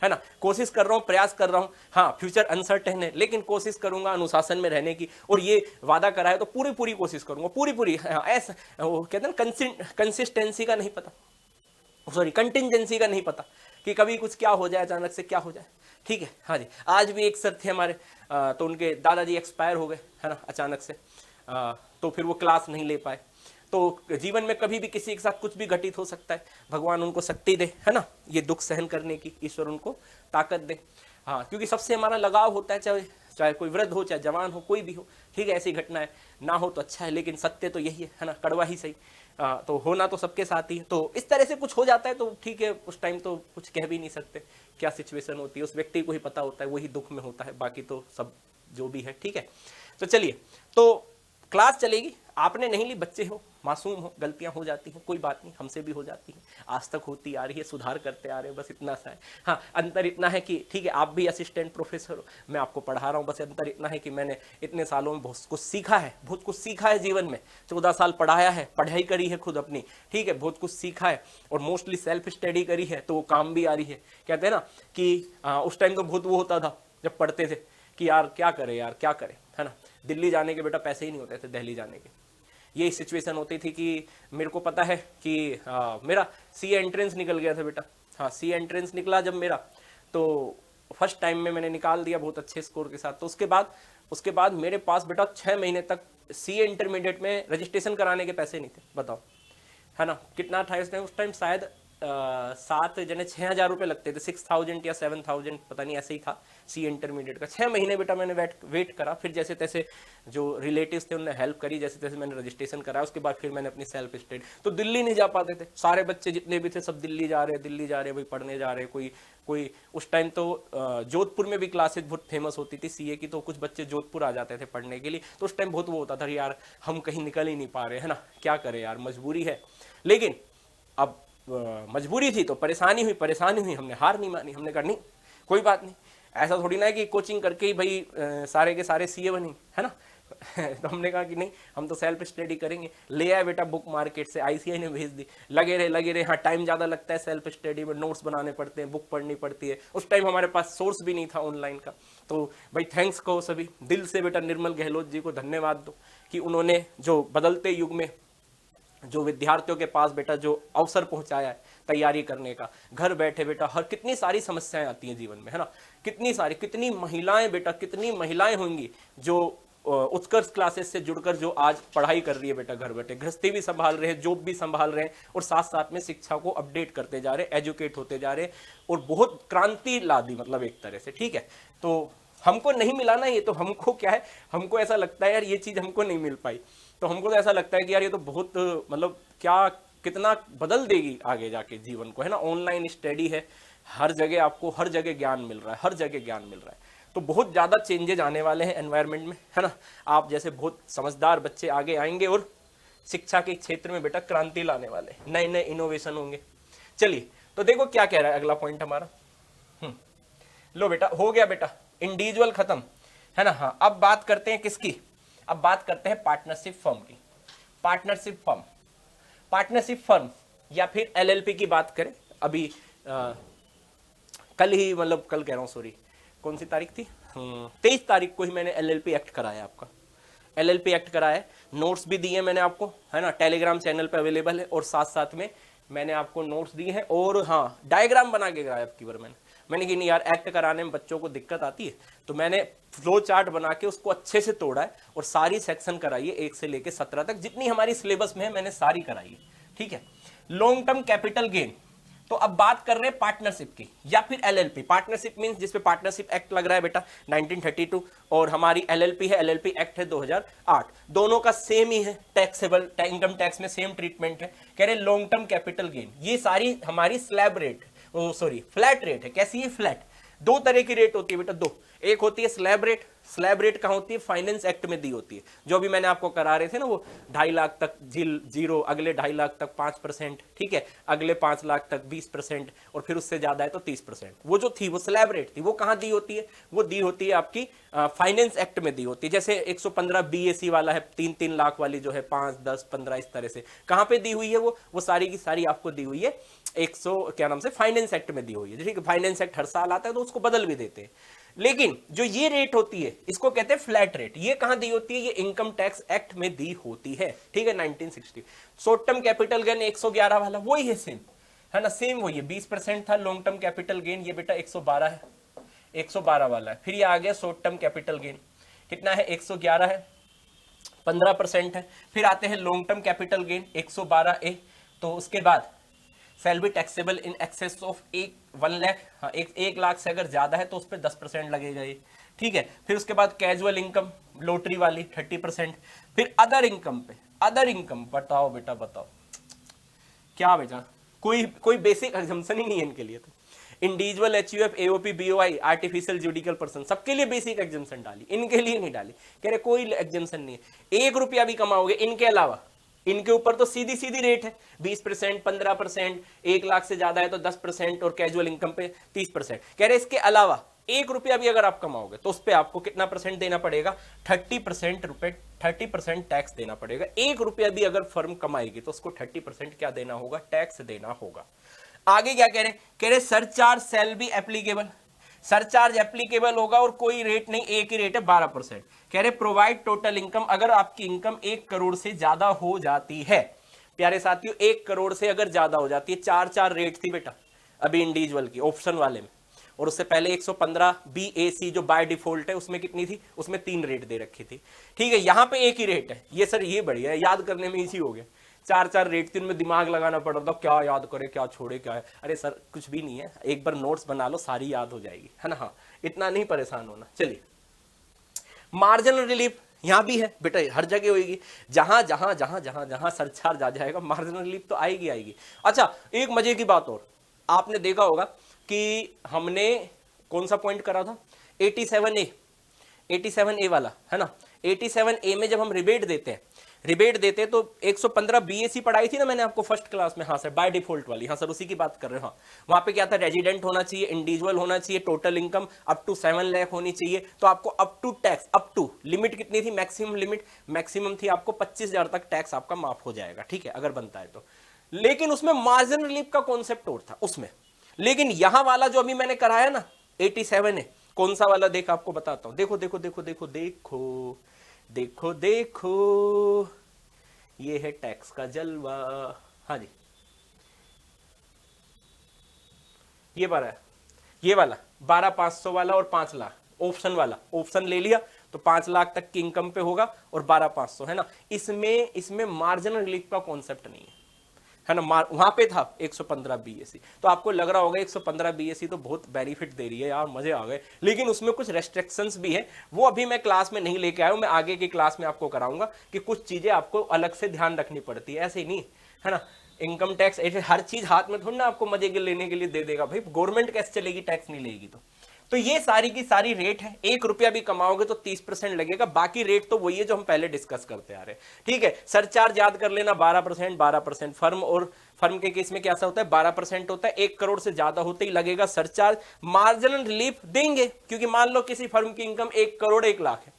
है ना, कोशिश कर रहा हूं, प्रयास कर रहा हूं, हाँ फ्यूचर अनसर्टेन है, लेकिन कोशिश करूंगा अनुशासन में रहने की, और ये वादा करा है तो पूरी कोशिश करूंगा, पूरी। हाँ, ऐसा वो कहते हैं ना, कंसिस्टेंसी का नहीं पता, सॉरी कंटिंजेंसी का नहीं पता, कि कभी कुछ क्या हो जाए, अचानक से क्या हो जाए, ठीक है। हाँ जी, आज भी एक सर थे हमारे, तो उनके दादाजी एक्सपायर हो गए, है ना, अचानक से, तो फिर वो क्लास नहीं ले पाए। तो जीवन में कभी भी किसी के साथ कुछ भी घटित हो सकता है, भगवान उनको शक्ति दे, है ना, ये दुख सहन करने की, ईश्वर उनको ताकत दे। हाँ, क्योंकि सबसे हमारा लगाव होता है, चाहे कोई वृद्ध हो, चाहे जवान हो, कोई भी हो, ठीक है, ऐसी घटनाएं ना हो तो अच्छा है, लेकिन सत्य तो यही है ना, कड़वा ही सही, तो होना तो सबके साथ ही है। तो इस तरह से कुछ हो जाता है तो ठीक है, उस टाइम तो कुछ कह भी नहीं सकते, क्या सिचुएशन होती है उस व्यक्ति को ही पता होता है, वही दुख में होता है, बाकी तो सब जो भी है, ठीक है। तो चलिए, तो क्लास चलेगी, आपने नहीं ली, बच्चे हो, मासूम हो, गलतियां हो जाती हैं, कोई बात नहीं, हमसे भी हो जाती हैं, आज तक होती आ रही है, सुधार करते आ रहे हैं, बस इतना सा है। हाँ, अंतर इतना है कि ठीक है आप भी असिस्टेंट प्रोफेसर हो, मैं आपको पढ़ा रहा हूँ, बस अंतर इतना है कि मैंने इतने सालों में बहुत कुछ सीखा है, बहुत कुछ सीखा है जीवन में, 14 साल पढ़ाया है, पढ़ाई करी है खुद अपनी, ठीक है, बहुत कुछ सीखा है और मोस्टली सेल्फ स्टडी करी है, तो वो काम भी आ रही है। कहते हैं ना कि उस टाइम तो बहुत वो होता था जब पढ़ते थे कि यार क्या करें, यार क्या करें, है ना, दिल्ली जाने के बेटा पैसे ही नहीं होते थे, दिल्ली जाने के, ये सिचुएशन होती थी कि मेरे को पता है कि मेरा सी एंट्रेंस निकल गया था बेटा। हाँ, सी एंट्रेंस निकला जब मेरा, तो फर्स्ट टाइम में मैंने निकाल दिया बहुत अच्छे स्कोर के साथ। तो उसके बाद मेरे पास बेटा 6 महीने तक सी इंटरमीडिएट में रजिस्ट्रेशन कराने के पैसे नहीं थे, बताओ, है ना, कितना था उस टाइम शायद 6,000 रुपये लगते थे, 6,000 या 7,000 पता नहीं, ऐसे ही था सी इंटरमीडिएट का। 6 महीने बेटा मैंने वेट करा, फिर जैसे तैसे जो रिलेटिव्स थे उन्होंने हेल्प करी, जैसे तैसे मैंने रजिस्ट्रेशन कराया, उसके बाद फिर मैंने अपनी सेल्फ स्टडी। तो दिल्ली नहीं जा पाते थे, सारे बच्चे जितने भी थे सब दिल्ली जा रहे भाई, पढ़ने जा रहे, कोई उस टाइम तो जोधपुर में भी क्लासेज बहुत फेमस होती थी सीए की, तो कुछ बच्चे जोधपुर आ जाते थे पढ़ने के लिए। तो उस टाइम बहुत वो होता था यार हम कहीं निकल ही नहीं पा रहे, है ना, क्या करें यार, मजबूरी है। लेकिन अब मजबूरी थी तो परेशानी हुई, हमने हार नहीं मानी, हमने कहा नहीं कोई बात नहीं, ऐसा थोड़ी ना है कि कोचिंग करके ही भाई सारे के सारे सीए बनी, है ना। तो हमने कहा कि नहीं, हम तो सेल्फ स्टडी करेंगे। ले आए बेटा बुक मार्केट से, आईसीआई ने भेज दी, लगे रहे। हाँ, टाइम ज़्यादा लगता है सेल्फ स्टडी में, नोट्स बनाने पड़ते हैं, बुक पढ़नी पड़ती है। उस टाइम हमारे पास सोर्स भी नहीं था ऑनलाइन का, तो भाई थैंक्स कहो सभी दिल से बेटा, निर्मल गहलोत जी को धन्यवाद दो कि उन्होंने जो बदलते युग में जो विद्यार्थियों के पास बेटा जो अवसर पहुंचाया है तैयारी करने का, घर बैठे बेटा, हर कितनी सारी समस्याएं आती हैं जीवन में, है ना, कितनी महिलाएं होंगी जो उत्कर्ष क्लासेस से जुड़कर जो आज पढ़ाई कर रही है बेटा, घर बैठे गृहस्थी भी संभाल रहे हैं, जॉब भी संभाल रहे हैं और साथ साथ में शिक्षा को अपडेट करते जा रहे हैं, एजुकेट होते जा रहे हैं और बहुत क्रांति ला दी, मतलब एक तरह से, ठीक है। तो हमको नहीं मिला ना ये, तो हमको क्या है, हमको ऐसा लगता है यार ये चीज हमको नहीं मिल पाई, तो हमको तो ऐसा लगता है कि यार ये तो बहुत मतलब क्या कितना बदल देगी आगे जाके जीवन को, है ना। ऑनलाइन स्टडी है, हर जगह आपको हर जगह ज्ञान मिल रहा है, तो बहुत ज़्यादा चेंजेज आने वाले हैं एनवायरनमेंट में, है ना। आप जैसे बहुत समझदार बच्चे आगे आएंगे और शिक्षा के क्षेत्र में बेटा क्रांति लाने वाले, नए इनोवेशन होंगे। चलिए, तो देखो क्या कह रहा है अगला पॉइंट हमारा। लो बेटा, हो गया बेटा, इंडिविजुअल खत्म, है ना। हाँ, अब बात करते हैं किसकी, अब बात करते हैं पार्टनरशिप फर्म की। पार्टनरशिप फर्म या फिर एलएलपी की बात करें, अभी कल कह रहा हूं, सॉरी, कौन सी तारीख थी, 23 तारीख को ही मैंने एलएलपी एक्ट कराया, आपका एलएलपी एक्ट कराया है, नोट्स भी दिए मैंने आपको, है ना, टेलीग्राम चैनल पे अवेलेबल है और साथ साथ में मैंने आपको नोट्स दिए हैं और हाँ डायग्राम बना के कराया आपकी बार मैंने कि नहीं यार एक्ट कराने में बच्चों को दिक्कत आती है, तो मैंने फ्लो चार्ट बना के उसको अच्छे से तोड़ा है और सारी सेक्शन कराई है 1 से लेके 17 तक, जितनी हमारी सिलेबस में है मैंने सारी कराई है, ठीक है। लॉन्ग टर्म कैपिटल गेन, तो अब बात कर रहे हैं पार्टनरशिप की या फिर एलएलपी। पार्टनरशिप मींस जिसपे पार्टनरशिप एक्ट लग रहा है बेटा 1932 और हमारी एलएलपी है, एलएलपी एक्ट है 2008, दोनों का सेम ही है, टैक्सेबल इनकम टैक्स में सेम ट्रीटमेंट है। कह रहे लॉन्ग टर्म कैपिटल गेन, ये सारी हमारी स्लैब रेट, फ्लैट रेट है। कैसी है? फ्लैट। 2 तरह की रेट होती है बेटा, 2, एक होती है स्लैब रेट। स्लैब रेट कहां होती है? फाइनेंस एक्ट में दी होती है, जो भी मैंने आपको करा रहे थे ना, वो 2.5 लाख तक 0, अगले 2.5 लाख तक 5%, ठीक है, अगले 5 लाख तक 20% और फिर उससे ज्यादा है तो 30%। वो जो थी वो स्लैब रेट थी, वो कहां दी होती है? वो दी होती है आपकी फाइनेंस एक्ट में दी होती है। जैसे 115 बीएसी वाला है, 3-3 लाख वाली जो है 5, 10, 15 इस तरह से कहां पे दी हुई है? वो सारी की सारी आपको दी हुई है 100 फाइनेंस एक्ट में दी हुई है, ठीक है। फाइनेंस एक्ट हर साल आता है तो उसको बदल भी देते हैं। लेकिन जो ये रेट होती है इसको कहते हैं फ्लैट रेट। ये कहां दी होती है? ये इनकम टैक्स एक्ट में दी होती है, ठीक है, 1960। शॉर्ट टर्म कैपिटल गेन 111 वाला वही है, सेम है ना, सेम वही है, 20% था लॉन्ग टर्म कैपिटल गेन, ये बेटा 112 है, 112 वाला है। फिर ये आ गया शॉर्ट टर्म कैपिटल गेन, कितना है? 111 है, 15% है। फिर आते हैं long term capital gain 112A, तो उसके बाद shall be taxable in excess of 1 lakh, हाँ 1 लाख से अगर ज्यादा है तो उस पर 10% लगेगा ये, ठीक है। फिर उसके बाद कैजुअल इनकम लॉटरी वाली 30%। फिर अदर इनकम पे, अदर इनकम बताओ बेटा, बताओ क्या बेटा, कोई बेसिक एग्जम्पशन ही नहीं है इनके लिए। तो individual, HUF, AOP, BOI, artificial judicial person, सबके लिए बेसिक एग्जम्पशन डाली, इनके लिए नहीं डाली। कह रहे कोई एग्जम्पशन नहीं है, 1 रुपया भी कमाओगे इनके अलावा इनके ऊपर तो सीधी सीधी रेट है 20%, 15%, 1 लाख से ज्यादा है तो 10% और कैजुअल इनकम पे 30%। कह रहे इसके अलावा 1 रुपया भी अगर आप कमाओगे तो उस पर आपको कितना परसेंट देना पड़ेगा? 30% टैक्स देना पड़ेगा। 1 रुपया भी अगर फर्म कमाएगी तो उसको 30% क्या देना होगा? टैक्स देना होगा। आगे क्या कह रहे surcharge shall be applicable, surcharge applicable होगा और कोई रेट नहीं, एक ही रेट है 12%। कह रहे प्रोवाइड टोटल इनकम, अगर आपकी इनकम 1 करोड़ से ज्यादा हो जाती है, प्यारे साथियों 1 करोड़ से अगर ज्यादा हो जाती है, 4 रेट थी बेटा अभी इंडिविजुअल की ऑप्शन वाले में, और उससे पहले 115 BAC जो बाय डिफॉल्ट है उसमें कितनी थी? उसमें 3 रेट दे रखी थी। ठीक है, यहां पे एक ही रेट है। ये सर ये बढ़िया है, याद करने में इजी हो गया। 4 रेट थी, उनमें दिमाग लगाना पड़ रहा था, क्या याद करे क्या छोड़े क्या है। अरे सर कुछ भी नहीं है, एक बार नोट्स बना लो, सारी याद हो जाएगी, है ना। हाँ, इतना नहीं परेशान होना। चलिए, मार्जिनल रिलीफ यहां भी है बेटा, हर जगह होगी, जहां जहां जहां जहां जहां सरचार्ज आ जाएगा मार्जिनल रिलीफ तो आएगी आएगी। अच्छा, एक मजे की बात और, आपने देखा होगा कि हमने कौन सा पॉइंट करा था? 87A वाला, है ना। 87A में जब हम रिबेट देते हैं तो 115 BAC पढ़ाई थी ना मैंने आपको फर्स्ट क्लास में। हाँ सर, बाय डिफॉल्ट वाली, हाँ सर उसी की बात कर रहे हो। हाँ, वहां पे क्या था? रेजिडेंट होना चाहिए, इंडिविजुअल होना चाहिए, total income up to 7 lakh होनी चाहिए। तो आपको up to tax, up to limit कितनी थी? मैक्सिमम लिमिट, मैक्सिमम थी आपको 25,000 तक टैक्स आपका माफ हो जाएगा, ठीक है, अगर बनता है तो। लेकिन उसमें मार्जिन रिलीफ का कॉन्सेप्ट और था उसमें। लेकिन यहां वाला जो अभी मैंने कराया ना 87 है, कौन सा वाला? देख आपको बताता हूं, देखो देखो देखो देखो देखो देखो देखो, ये है टैक्स का जलवा। हाँ जी, ये वाला 12,500 वाला और 5 लाख ऑप्शन वाला, ऑप्शन ले लिया तो 5 लाख तक की इनकम पे होगा और 12,500, है ना। इसमें मार्जिनल रिलीफ का कॉन्सेप्ट नहीं है ना। वहां पे था 115 BAC, तो आपको लग रहा होगा 115 BAC तो बहुत बेनिफिट दे रही है यार, मजे आ गए। लेकिन उसमें कुछ रेस्ट्रिक्शंस भी है, वो अभी मैं क्लास में नहीं लेके आया हूं, मैं आगे की क्लास में आपको कराऊंगा कि कुछ चीजें आपको अलग से ध्यान रखनी पड़ती है, ऐसे ही नहीं, है ना। इनकम टैक्स ऐसे हर चीज हाथ में थोड़ी ना आपको मजे के लेने के लिए दे देगा भाई, गवर्नमेंट कैसे चलेगी टैक्स नहीं लेगी तो ये सारी की सारी रेट है। 1 रुपया भी कमाओगे तो 30% लगेगा, बाकी रेट तो वही है जो हम पहले डिस्कस करते आ रहे हैं, ठीक है। सरचार्ज याद कर लेना 12%। फर्म के केस में क्या होता है? 12% होता है। 1 करोड़ से ज्यादा होते ही लगेगा सरचार्ज। मार्जिनल रिलीफ देंगे, क्योंकि मान लो किसी फर्म की इनकम 1 करोड़ 1 लाख है,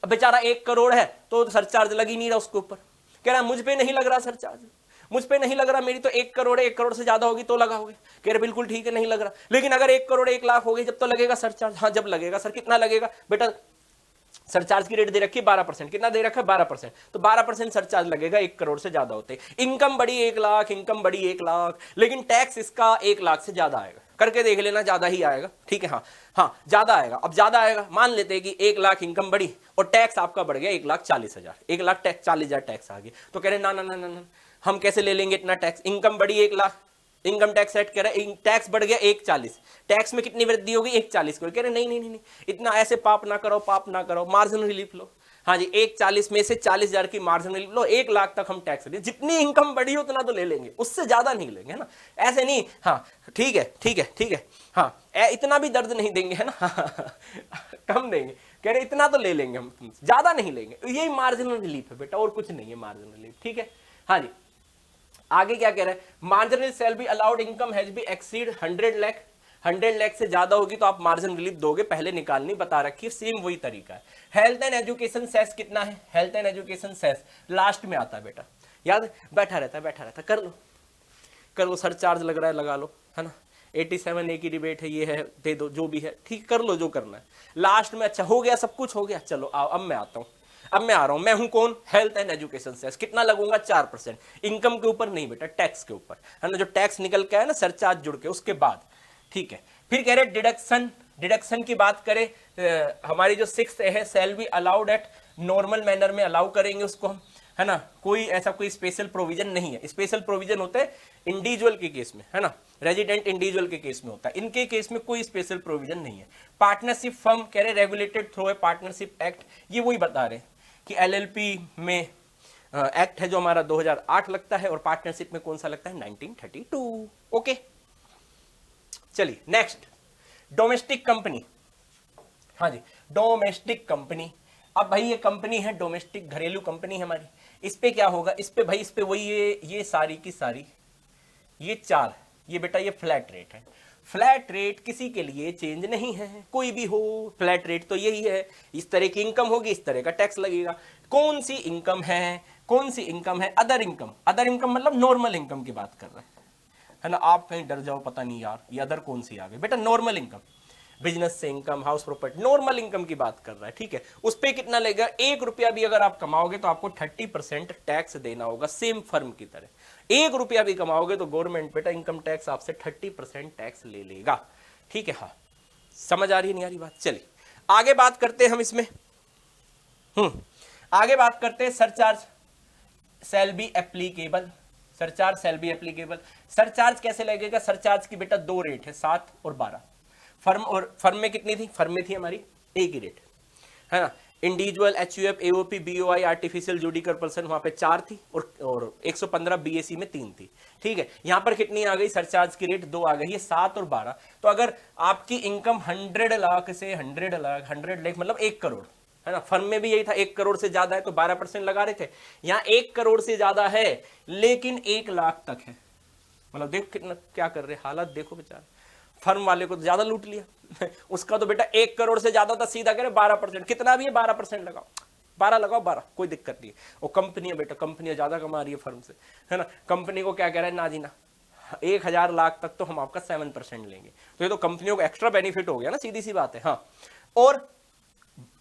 अब बेचारा 1 करोड़ है तो सरचार्ज लग ही नहीं रहा उसके ऊपर, कह रहा मुझ पे नहीं लग रहा सरचार्ज, मुझ पे नहीं लग रहा, मेरी तो 1 करोड़ है, 1 करोड़ से ज्यादा होगी तो लगाओगे? कह रहे बिल्कुल ठीक है, नहीं लग रहा। लेकिन अगर 1 करोड़ 1 लाख हो गई जब तो लगेगा सरचार्ज। हाँ, जब लगेगा। सर कितना लगेगा? बेटा सरचार्ज की रेट दे रखी है 12%, कितना दे रखा है? 12%, तो 12% सरचार्ज लगेगा 1 करोड़ से ज्यादा होते। इनकम बढ़ी 1 लाख, इनकम बढ़ी 1 लाख, लेकिन टैक्स इसका 1 लाख से ज्यादा आएगा, करके देख लेना, ज्यादा ही आएगा, ठीक है। हाँ हाँ, ज्यादा आएगा। अब ज्यादा आएगा, मान लेते हैं कि 1 लाख इनकम बढ़ी और टैक्स आपका बढ़ गया 1,40,000, 1,40,000 टैक्स आ गया, तो कह रहे ना ना ना ना, हम कैसे ले लेंगे इतना टैक्स? इनकम बढ़ी 1 लाख, इनकम टैक्स सेट कह रहा है, टैक्स बढ़ गया 1,40, टैक्स में कितनी वृद्धि होगी? 1,40 कह रहे नहीं नहीं नहीं, इतना ऐसे पाप ना करो, मार्जिन रिलीफ लो। हाँ जी, 1,40 में से 40,000 की मार्जिन रिलीफ लो, 1 लाख तक हम टैक्स दें, जितनी इनकम बढ़ी उतना तो ले लेंगे, उससे ज्यादा नहीं लेंगे, है ना। ऐसे नहीं, हाँ ठीक है ठीक है ठीक है, हाँ इतना भी दर्द नहीं देंगे, है ना। कम देंगे, कह रहे इतना तो ले लेंगे हम, ज्यादा नहीं लेंगे। यही मार्जिनल रिलीफ है बेटा, और कुछ नहीं है मार्जिनल रिलीफ, ठीक है। हाँ जी, आगे क्या कह रहा है? Marginal shell be allowed income has be exceed 100 lakh, 100 lakh से ज्यादा होगी तो आप मार्जिन रिलीफ दोगे, पहले निकालनी बता रखी है, सेम वही तरीका है। हेल्थ एंड एजुकेशन सेस कितना है? Health and education cess last में आता है बेटा, याद? बैठा रहता, कर लो, सरचार्ज लग रहा है लगा लो, है ना। 87A की डिबेट है, ये है, दे दो जो भी है, ठीक, कर लो जो करना है लास्ट में। अच्छा हो गया, सब कुछ हो गया, चलो आओ, अब मैं आता हूं, अब मैं आ रहा हूं। मैं हूं कौन? Health and education cess. कितना लगूंगा? 4%। इनकम के ऊपर नहीं बेटा, टैक्स के ऊपर, है ना। जो टैक्स निकल के आया ना सरचार्ज जुड़ के, उसके बाद, ठीक है। फिर कह रहे डिडक्शन की बात करें, हमारी जो 6th है, शैल be allowed at normal manner में अलाउ करेंगे उसको हम, है ना। कोई ऐसा कोई स्पेशल प्रोविजन नहीं है। स्पेशल प्रोविजन होता है इंडिविजुअल के केस में, है ना, रेजिडेंट इंडिविजुअल के केस में होता है, इनके केस में कोई स्पेशल प्रोविजन नहीं है। पार्टनरशिप फर्म कह रहे regulated through a partnership act, ये वही बता रहे कि LLP में एक्ट है जो हमारा 2008 लगता है, और पार्टनरशिप में कौन सा लगता है? 1932। ओके, चलिए नेक्स्ट, डोमेस्टिक कंपनी। हाँ जी, डोमेस्टिक कंपनी। अब भाई ये कंपनी है डोमेस्टिक, घरेलू कंपनी है हमारी, इस पे क्या होगा, इस पे भाई, इस पे वही ये सारी की सारी ये 4, ये बेटा ये फ्लैट रेट है। फ्लैट रेट किसी के लिए चेंज नहीं है, कोई भी हो, फ्लैट रेट तो यही है। इस तरह की इनकम होगी, इस तरह का टैक्स लगेगा। कौन सी इनकम है, कौन सी इनकम है? Other income. अदर इनकम मतलब नॉर्मल इनकम की बात कर रहे हैं, है ना। आप कहीं डर जाओ, पता नहीं यार ये अदर कौन सी आ गई। बेटा नॉर्मल इनकम, बिजनेस से income, house property, normal income की बात कर रहा है, ठीक है। उस पे कितना लगेगा? 1 रुपया भी अगर आप कमाओगे तो आपको 30% टैक्स देना होगा, सेम फर्म की तरह। 1 रुपया भी कमाओगे तो गवर्नमेंट बेटा इनकम टैक्स आपसे 30% टैक्स ले लेगा, ठीक है। हाँ, समझ आ रही है नहीं आ रही बात? चलिए आगे बात करते हैं हम इसमें। आगे बात करते हैं surcharge shall be applicable. Surcharge shall be applicable. Surcharge कैसे लगेगा? सरचार्ज की बेटा 2 रेट है, 7 और 12। फर्म में कितनी थी? फर्म में थी हमारी एक ही रेट, है ना। Individual, HUF, AOP, BOI, artificial judicial person वहां पे 4 थी और 115 बीएसी में 3 थी, ठीक है। यहां पर कितनी आ गई? सरचार्ज की रेट 2 आ गई है, 7 और 12। तो अगर आपकी इनकम 100 लाख से 100 लाख 100 लाख मतलब 1 करोड़, है ना। फर्म में भी यही था, 1 करोड़ से ज्यादा है तो 12% लगा रहे थे। यहां 1 करोड़ से ज्यादा है लेकिन 1 लाख तक है, मतलब देखो कितना क्या कर रहे, हालत देखो बेचारे। फर्म वाले को तो ज्यादा लूट लिया उसका तो बेटा 1 करोड़ से ज्यादा था, सीधा कह रहे 12%। कितना भी है 12% लगाओ, 12 लगाओ, 12, कोई दिक्कत नहीं है। वो कंपनी है बेटा, कंपनियां ज्यादा कमा रही है फर्म से, है ना। कंपनी को क्या कह रहा है? ना जी ना, 1000 लाख तक तो हम आपका 7% लेंगे। तो ये तो कंपनियों को एक्स्ट्रा बेनिफिट हो गया ना, सीधी सी बात है। हाँ, और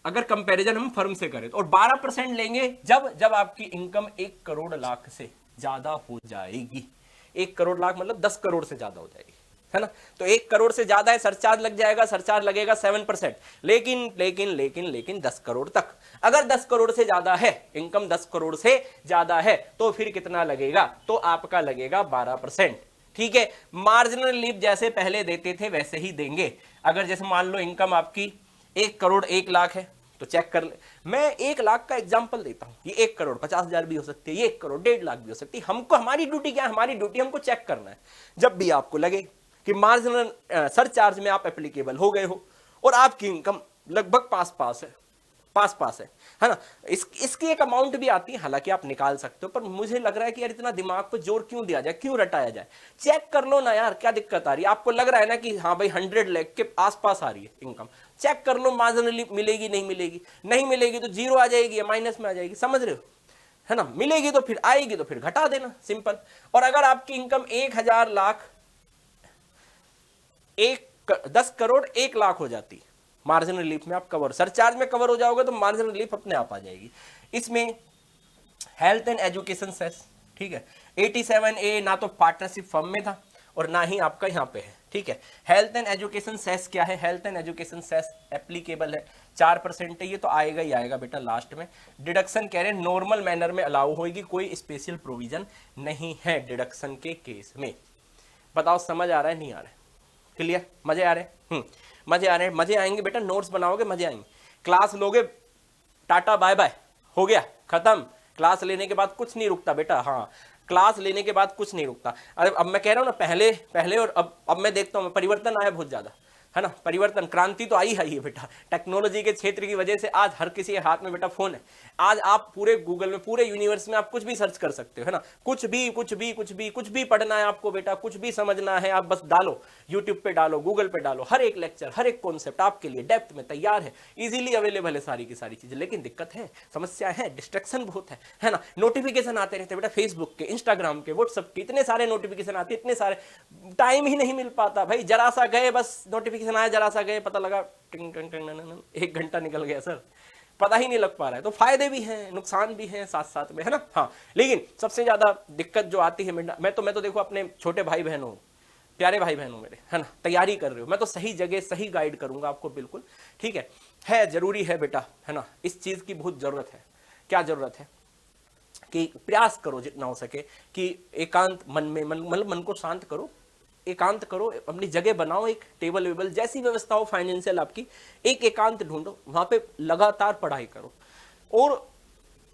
अगर कंपैरिजन हम फर्म से करें तो, और 12% लेंगे जब आपकी इनकम 1 करोड़ लाख से ज्यादा हो जाएगी। 1 करोड़ लाख मतलब 10 करोड़ से ज्यादा हो जाएगी, है ना। तो 1 करोड़ से ज्यादा है, सरचार्ज लग जाएगा, सरचार्ज लगेगा 7%। लेकिन लेकिन लेकिन लेकिन 10 करोड़ तक। अगर 10 करोड़ से ज्यादा है, इनकम 10 करोड़ से ज्यादा है तो फिर कितना लगेगा? तो आपका लगेगा 12%, ठीक है। मार्जिनल रिलीफ जैसे पहले देते थे वैसे ही देंगे। अगर जैसे मान लो इनकम आपकी 1 करोड़ 1 लाख है तो चेक कर ले, मैं 1 लाख का एग्जांपल देता हूं, ये 1 करोड़ 50,000 भी हो सकती है, ये 1 करोड़ 1.5 लाख भी हो सकती है। हमको, हमारी ड्यूटी क्या है? हमारी ड्यूटी हमको चेक करना है। जब भी आपको लगे कि मार्जिनल सरचार्ज में आप एप्लीकेबल हो गए हो और आपकी इनकम लगभग पास है ना। इसकी एक अमाउंट भी आती है, हालांकि आप निकाल सकते हो, पर मुझे लग रहा है कि यार इतना दिमाग को जोर क्यों दिया जाए, क्यों रटाया जाए। चेक कर लो ना यार, क्या दिक्कत आ रही है? आपको लग रहा है ना कि हाँ भाई 100 लाख के आसपास आ रही है इनकम, चेक कर लो मार्जिनली मिलेगी नहीं मिलेगी। नहीं मिलेगी तो 0 आ जाएगी या माइनस में आ जाएगी, समझ रहे हो, है ना। मिलेगी तो फिर आएगी तो फिर घटा देना, सिंपल। और अगर आपकी इनकम 1000 लाख 10 करोड़ 1 लाख हो जाती, मार्जिनल रिलीफ में आप कवर, सरचार्ज में कवर हो जाओगे तो मार्जिनल रिलीफ अपने आप आ जाएगी। इसमें हेल्थ एंड एजुकेशन सेस, ठीक है। 87A ना तो पार्टनरशिप फर्म में था और ना ही आपका यहाँ पे है, ठीक है। हेल्थ एंड एजुकेशन सेस क्या है? Health and education cess applicable है, 4% है, ये तो आएगा ही आएगा बेटा लास्ट में। डिडक्शन कह रहे हैं नॉर्मल मैनर में अलाउ होगी, कोई स्पेशल प्रोविजन नहीं है डिडक्शन के केस में। बताओ समझ आ रहा है नहीं आ रहा है? क्लियर? मजे आ रहे हैं? मजे आ रहे हैं? मजे आएंगे बेटा, नोट्स बनाओगे मजे आएंगे। क्लास लोगे, टाटा बाय बाय, हो गया खत्म। क्लास लेने के बाद कुछ नहीं रुकता बेटा, हाँ क्लास लेने के बाद कुछ नहीं रुकता। अरे अब मैं कह रहा हूँ ना, पहले और अब मैं देखता हूँ परिवर्तन आया बहुत ज्यादा, है ना। परिवर्तन, क्रांति तो आई है बेटा। टेक्नोलॉजी के क्षेत्र की वजह से आज हर किसी के हाथ में बेटा फोन है। आज आप पूरे गूगल में, पूरे यूनिवर्स में आप कुछ भी सर्च कर सकते हो, है ना। कुछ भी पढ़ना है आपको बेटा, कुछ भी समझना है, आप बस डालो, यूट्यूब पे डालो, गूगल पे डालो, हर एक लेक्चर, हर एक कॉन्सेप्ट आपके लिए डेप्थ में तैयार है, इजीली अवेलेबल है सारी की सारी चीजें। लेकिन दिक्कत है, समस्या है, डिस्ट्रैक्शन बहुत है ना। नोटिफिकेशन आते रहते बेटा, फेसबुक के, इंस्टाग्राम के, व्हाट्सएप के, इतने सारे नोटिफिकेशन आते, इतने सारे, टाइम ही नहीं मिल पाता भाई। जरा सा गए, बस नोटिफिकेशन आया, जरा सा गए, पता लगा टिंग टिंग टिंग, 1 घंटा निकल गया सर, पता ही नहीं लग पा रहा है। तो फायदे भी हैं, नुकसान भी हैं साथ साथ में, है ना। हाँ, लेकिन सबसे ज्यादा दिक्कत जो आती है, मैं तो देखो अपने छोटे भाई बहनों, प्यारे भाई बहनों मेरे, है ना, तैयारी कर रहे हो, मैं तो सही जगह सही गाइड करूंगा आपको, बिल्कुल ठीक है जरूरी है बेटा, है ना। इस चीज की बहुत जरूरत है। क्या जरूरत है? कि प्रयास करो जितना हो सके कि एकांत मन में, मतलब मन को शांत करो, एकांत करो, अपनी जगह बनाओ, एक टेबल वेबल जैसी व्यवस्था हो फाइनेंशियल आपकी, एक एकांत ढूंढो, वहां पे लगातार पढ़ाई करो और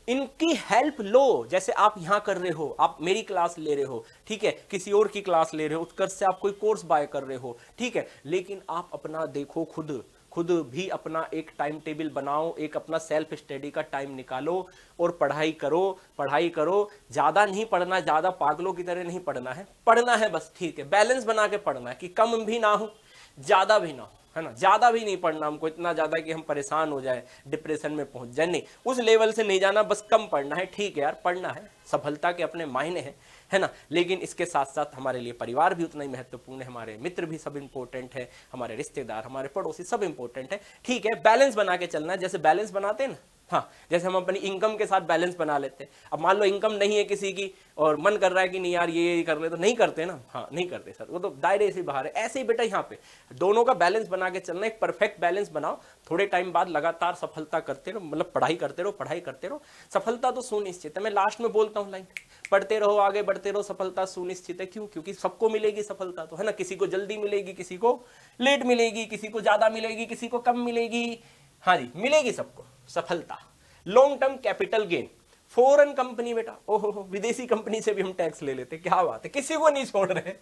इनकी हेल्प लो। जैसे आप यहां कर रहे हो, आप मेरी क्लास ले रहे हो, ठीक है, किसी और की क्लास ले रहे हो, उत्कर्ष से आप कोई कोर्स बाय कर रहे हो, ठीक है, लेकिन आप अपना देखो, खुद खुद भी अपना एक टाइम टेबल बनाओ, एक अपना सेल्फ स्टडी का टाइम निकालो और पढ़ाई करो, पढ़ाई करो। ज़्यादा नहीं पढ़ना, ज़्यादा पागलों की तरह नहीं पढ़ना है बस, ठीक है, बैलेंस बना के पढ़ना है कि कम भी ना हो ज़्यादा भी ना हो, है ना। ज़्यादा भी नहीं पढ़ना हमको, इतना ज़्यादा कि हम परेशान हो जाए, डिप्रेशन में पहुंच जाए, नहीं, उस लेवल से नहीं जाना, बस कम पढ़ना है, ठीक है यार, पढ़ना है, सफलता के अपने मायने हैं, है ना। लेकिन इसके साथ साथ हमारे लिए परिवार भी उतना ही महत्वपूर्ण है, हमारे मित्र भी सब इंपॉर्टेंट है, हमारे रिश्तेदार, हमारे पड़ोसी सब इंपॉर्टेंट है, ठीक है। बैलेंस बना के चलना है, जैसे बैलेंस बनाते हैं ना, हाँ, जैसे हम अपनी इनकम के साथ बैलेंस बना लेते हैं। अब मान लो इनकम नहीं है किसी की और मन कर रहा है कि नहीं यार ये कर ले, तो नहीं करते ना, हाँ नहीं करते सर, वो तो दायरे से बाहर है। ऐसे ही बेटा यहाँ पे दोनों का बैलेंस बना के चलना, एक परफेक्ट बैलेंस बनाओ, थोड़े टाइम बाद लगातार सफलता करते रहो, मतलब पढ़ाई करते रहो, पढ़ाई करते रहो, सफलता तो सुनिश्चित है। मैं लास्ट में बोलता हूँ लाइन, पढ़ते रहो, आगे बढ़ते रहो, सफलता सुनिश्चित है। क्यों? क्योंकि सबको मिलेगी सफलता, तो है ना, किसी को जल्दी मिलेगी, किसी को लेट मिलेगी, किसी को ज्यादा मिलेगी, किसी को कम मिलेगी, हाँ जी, मिलेगी सबको सफलता। Long term capital gain, foreign company बेटा, ओहो, विदेशी कंपनी से भी हम टैक्स ले लेते, क्या बात है, किसी को नहीं छोड़ रहे,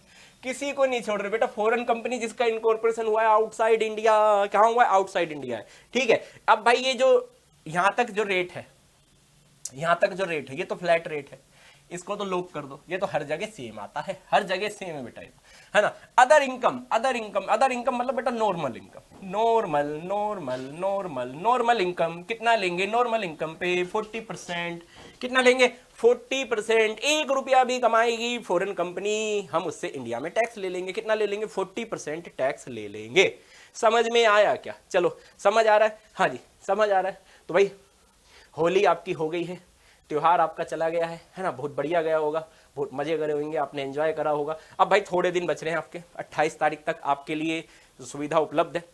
किसी को नहीं छोड़ रहे बेटा। फॉरेन कंपनी जिसका इनकॉर्पोरेशन हुआ है आउटसाइड इंडिया, कहां हुआ है? आउटसाइड इंडिया है, ठीक है। अब भाई ये जो यहां तक जो रेट है, यहां तक जो रेट है, ये तो फ्लैट रेट है, इसको तो लॉक कर दो, ये तो हर जगह सेम आता है, हर जगह सेम है बेटा, है ना। Other income, other income, other income मतलब बेटा normal income, normal normal normal normal income कितना लेंगे? नॉर्मल इनकम पे 40%, कितना लेंगे? 40%। 1 रुपया भी कमाएगी फॉरेन कंपनी, हम उससे इंडिया में टैक्स ले लेंगे, कितना ले लेंगे? 40% टैक्स ले लेंगे। समझ में आया क्या? चलो समझ आ रहा है, हाँ जी समझ आ रहा है। तो भाई होली आपकी हो गई है, त्योहार आपका चला गया है ना, बहुत बढ़िया गया होगा, बहुत मजे करे होंगे, आपने एंजॉय करा होगा। अब भाई थोड़े दिन बच रहे हैं आपके, 28 तारीख तक आपके लिए सुविधा उपलब्ध है,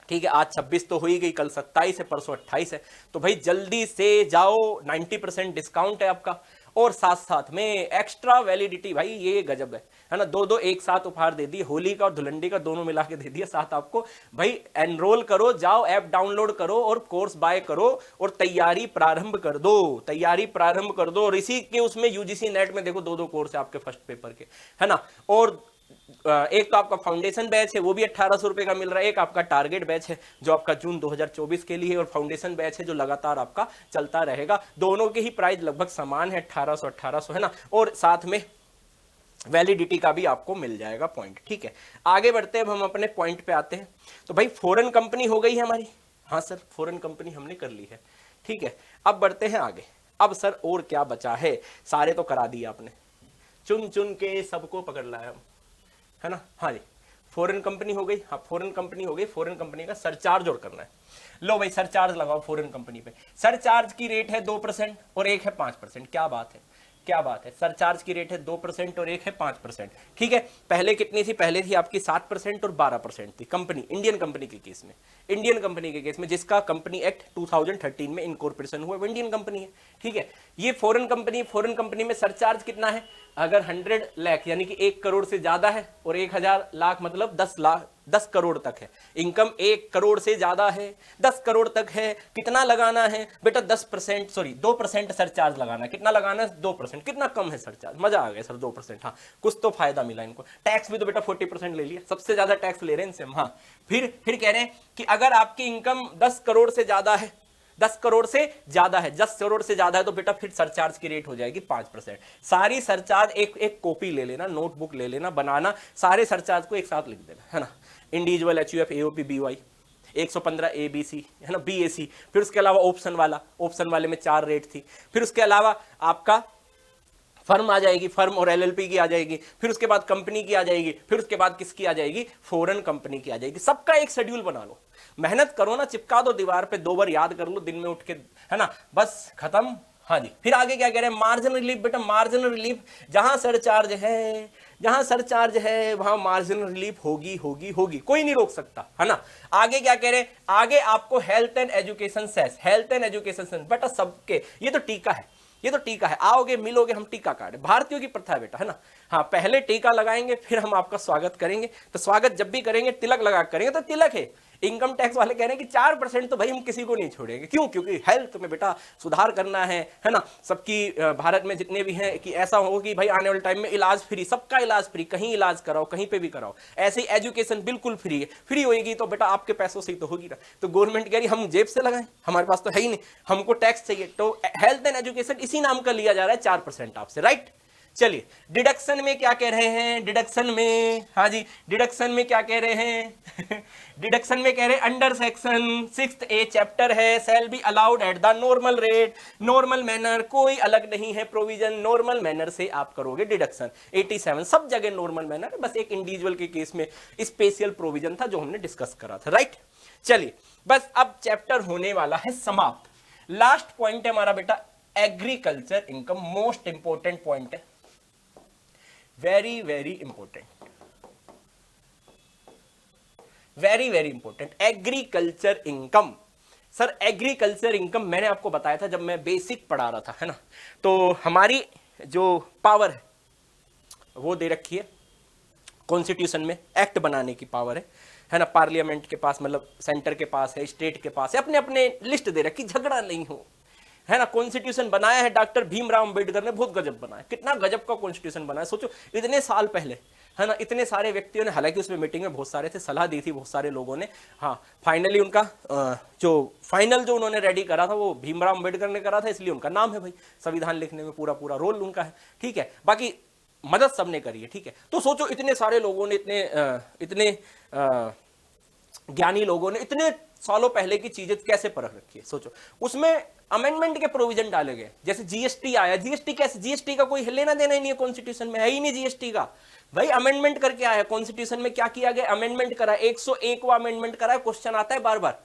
ठीक है। आज 26 तो हो ही गई, कल 27 है, परसों 28 है, तो भाई जल्दी से जाओ, 90% डिस्काउंट है आपका, और साथ साथ में एक्स्ट्रा वैलिडिटी, भाई ये गजब है ना, दो एक साथ उपहार दे दिए, होली का और धुलंडी का दोनों मिला के दे दिया साथ आपको। भाई एनरोल करो, जाओ ऐप डाउनलोड करो और कोर्स बाय करो और तैयारी प्रारंभ कर दो, तैयारी प्रारंभ कर दो। और इसी के उसमें यूजीसी नेट में देखो 2 कोर्स है आपके फर्स्ट पेपर के, है ना। और एक तो आपका फाउंडेशन बैच है, वो भी 1800 रुपए का मिल रहा है, एक आपका टारगेट बैच है जो आपका जून 2024 के लिए है, और फाउंडेशन बैच है जो लगातार आपका चलता रहेगा। दोनों के ही प्राइस लगभग समान है, 1800 है ना, और साथ में वैलिडिटी का भी आपको मिल जाएगा पॉइंट, ठीक है। आगे बढ़ते हैं, अब हम अपने पॉइंट पे आते हैं। तो भाई फॉरेन कंपनी हो गई है हमारी, हाँ सर फॉरेन कंपनी हमने कर ली है, ठीक है। अब बढ़ते हैं आगे, अब सर और क्या बचा है? सारे तो करा दिए आपने, चुन चुन के सबको पकड़ लाया हम, है ना, हाँ जी। फॉरेन कंपनी हो गई, हाँ फॉरेन कंपनी हो गई, फॉरेन कंपनी का सरचार्ज और करना है। लो भाई सरचार्ज लगाओ फॉरेन कंपनी पे। सरचार्ज की रेट है 2% और एक है 5%, क्या बात है, क्या बात है। सरचार्ज की रेट है 2% और एक है 5%, ठीक है। पहले कितनी थी? पहले थी आपकी 7% और 12% थी कंपनी, इंडियन कंपनी के केस में, इंडियन कंपनी के केस में जिसका कंपनी एक्ट 2013 में इनकॉर्पोरेशन हुआ, वो इंडियन कंपनी है, ठीक है। ये फॉरेन कंपनी, फॉरेन कंपनी में सरचार्ज कितना है? अगर 100 लाख यानी कि 1 करोड़ से ज्यादा है, और 1000 लाख मतलब 10 करोड़ तक है, इनकम 1 करोड़ से ज्यादा है, 10 करोड़ तक है, कितना लगाना है बेटा? 10%, सॉरी 2% सरचार्ज लगाना है। कितना लगाना है? 2%। कितना कम है सरचार्ज? मजा आ गया सर, 2%, हाँ कुछ तो फायदा मिला इनको। टैक्स भी तो बेटा 40% ले लिया, सबसे ज्यादा टैक्स ले रहे हैं इनसे हम, हाँ। फिर कह रहे हैं कि अगर आपकी इनकम 10 करोड़ से ज्यादा है, 10 करोड़ से ज्यादा है, 10 करोड़ से ज्यादा है, तो बेटा फिर सरचार्ज की रेट हो जाएगी 5%। सारी सरचार्ज एक कॉपी ले लेना, नोटबुक ले लेना, बनाना, सारे सरचार्ज को एक साथ लिख देना, है ना। Individual, HUF, AOP, BY, 115 ABC, है ना, BAC। फिर उसके अलावा ऑप्शन वाला, ऑप्शन वाले में 4 रेट थी। फिर उसके अलावा आपका फर्म आ जाएगी, फर्म और LLP की आ जाएगी। फिर उसके बाद कंपनी की आ जाएगी। फिर उसके बाद किसकी आ जाएगी? फॉरेन कंपनी की आ जाएगी। सबका एक शेड्यूल बना लो, मेहनत करो ना, चिपका दो दीवार पे, 2 बार याद कर लो दिन में उठ के, है ना, बस खत्म। हाँ जी। फिर आगे क्या कह रहे हैं? मार्जिन रिलीफ बेटा, मार्जिन रिलीफ, जहां सरचार्ज है, जहां सरचार्ज है वहां मार्जिन रिलीफ होगी होगी होगी, कोई नहीं रोक सकता, है ना। आगे क्या कह रहे हैं? आगे आपको health and education cess, health and education cess बेटा सबके, ये तो टीका है, ये तो टीका है, आओगे मिलोगे हम टीका कार्ड, भारतीयों की प्रथा है बेटा, है ना। हाँ, पहले टीका लगाएंगे फिर हम आपका स्वागत करेंगे। तो स्वागत जब भी करेंगे तिलक लगा करेंगे, तो तिलक है। इनकम टैक्स वाले कह रहे हैं कि 4% तो भाई हम किसी को नहीं छोड़ेंगे। क्यों? क्योंकि हेल्थ में बेटा सुधार करना है ना, सबकी भारत में जितने भी हैं, कि ऐसा हो कि भाई आने वाले टाइम में इलाज फ्री, सबका इलाज फ्री, कहीं इलाज कराओ, कहीं पे भी कराओ। ऐसे ही एजुकेशन बिल्कुल फ्री है, फ्री होगी तो बेटा आपके पैसों से ही तो होगी ना। तो गवर्नमेंट कह रही हम जेब से लगाएं, हमारे पास तो है ही नहीं, हमको टैक्स चाहिए। तो हेल्थ एंड एजुकेशन इसी नाम का लिया जा रहा है 4% आपसे, राइट। चलिए डिडक्शन में क्या कह रहे हैं, डिडक्शन में, हाँ जी, डिडक्शन में क्या कह रहे हैं डिडक्शन में कह रहे हैं अंडर सेक्शन 6A चैप्टर है, शैल be allowed at the normal rate, normal manner, कोई अलग नहीं है प्रोविजन, नॉर्मल मैनर से आप करोगे डिडक्शन। 87 सब जगह नॉर्मल मैनर, बस एक इंडिविजुअल के केस में स्पेशल प्रोविजन था जो हमने डिस्कस करा था, राइट। चलिए बस अब चैप्टर होने वाला है समाप्त। लास्ट पॉइंट है हमारा बेटा agriculture income, most important point है, very very important, very very important, agriculture income. Sir agriculture income मैंने आपको बताया था जब मैं बेसिक पढ़ा रहा था, है ना। तो हमारी जो पावर है वो दे रखी है कॉन्स्टिट्यूशन में, एक्ट बनाने की पावर है ना, पार्लियामेंट के पास, मतलब सेंटर के पास है, स्टेट के पास है, अपने अपने लिस्ट दे रखी, झगड़ा नहीं हो, है ना। कॉन्स्टिट्यूशन बनाया है डॉक्टर भीमराव अंबेडकर ने, बहुत गजब बनाया, कितना गजब का कॉन्स्टिट्यूशन बनाया, सोचो इतने साल पहले, है ना। इतने सारे व्यक्तियों ने, हालांकि उसमें मीटिंग में बहुत सारे थे, सलाह दी थी बहुत सारे लोगों ने, हाँ फाइनली उनका जो फाइनल जो उन्होंने रेडी करा था वो भीमराव अंबेडकर ने करा था, इसलिए उनका नाम है भाई, संविधान लिखने में पूरा पूरा रोल उनका है, ठीक है। बाकी मदद सबने करी है, ठीक है। तो सोचो इतने सारे लोगों ने, इतने ज्ञानी लोगों ने इतने सालों पहले की चीजें कैसे परख रखी है, सोचो। उसमें अमेंडमेंट के प्रोविजन डाले गए, जैसे जीएसटी आया, जीएसटी कैसे, जीएसटी का कोई लेना देना ही नहीं है कॉन्स्टिट्यूशन में, है ही नहीं जीएसटी का, भाई अमेंडमेंट करके आया कॉन्स्टिट्यूशन में। क्या किया गया, अमेंडमेंट करा, 101वां अमेंडमेंट करा, क्वेश्चन आता है बार बार,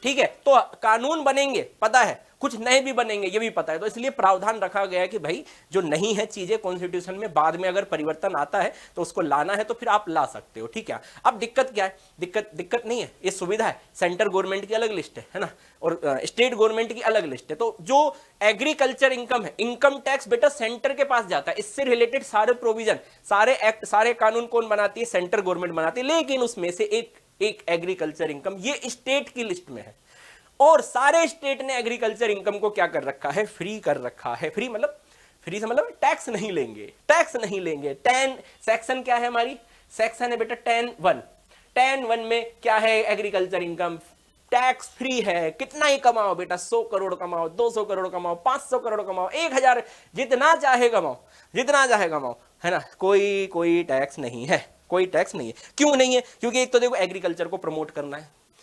ठीक है। तो कानून बनेंगे पता है, कुछ नए भी बनेंगे ये भी पता है, तो इसलिए प्रावधान रखा गया है कि भाई जो नहीं है चीजें कॉन्स्टिट्यूशन में, बाद में अगर परिवर्तन आता है तो उसको लाना है तो फिर आप ला सकते हो, ठीक है। अब दिक्कत क्या है, दिक्कत नहीं है, ये सुविधा है, सेंट्रल गवर्नमेंट की अलग लिस्ट है ना, और स्टेट गवर्नमेंट की अलग लिस्ट है। तो जो एग्रीकल्चर इनकम है, इनकम टैक्स बेटा सेंटर के पास जाता है, इससे रिलेटेड सारे प्रोविजन, सारे एक्ट, सारे कानून कौन बनाती है, सेंट्रल गवर्नमेंट बनाती है, लेकिन उसमें से एक एग्रीकल्चर इनकम ये स्टेट की लिस्ट में है, और सारे स्टेट ने एग्रीकल्चर इनकम को क्या कर रखा है, फ्री कर रखा है। फ्री मतलब, फ्री से मतलब टैक्स नहीं लेंगे, टैक्स नहीं लेंगे। 10 सेक्शन क्या है हमारी, सेक्शन है बेटा 10(1). 10(1) में क्या है, एग्रीकल्चर इनकम टैक्स फ्री है, कितना ही कमाओ बेटा, 100 करोड़ कमाओ, 200 करोड़ कमाओ, 500 करोड़ कमाओ, 1000, जितना चाहे कमाओ, जितना चाहे कमाओ, है ना, कोई टैक्स नहीं है, कोई टैक्स नहीं है। क्यों नहीं है, क्योंकि एक तो देखो एग्रीकल्चर को प्रमोट करना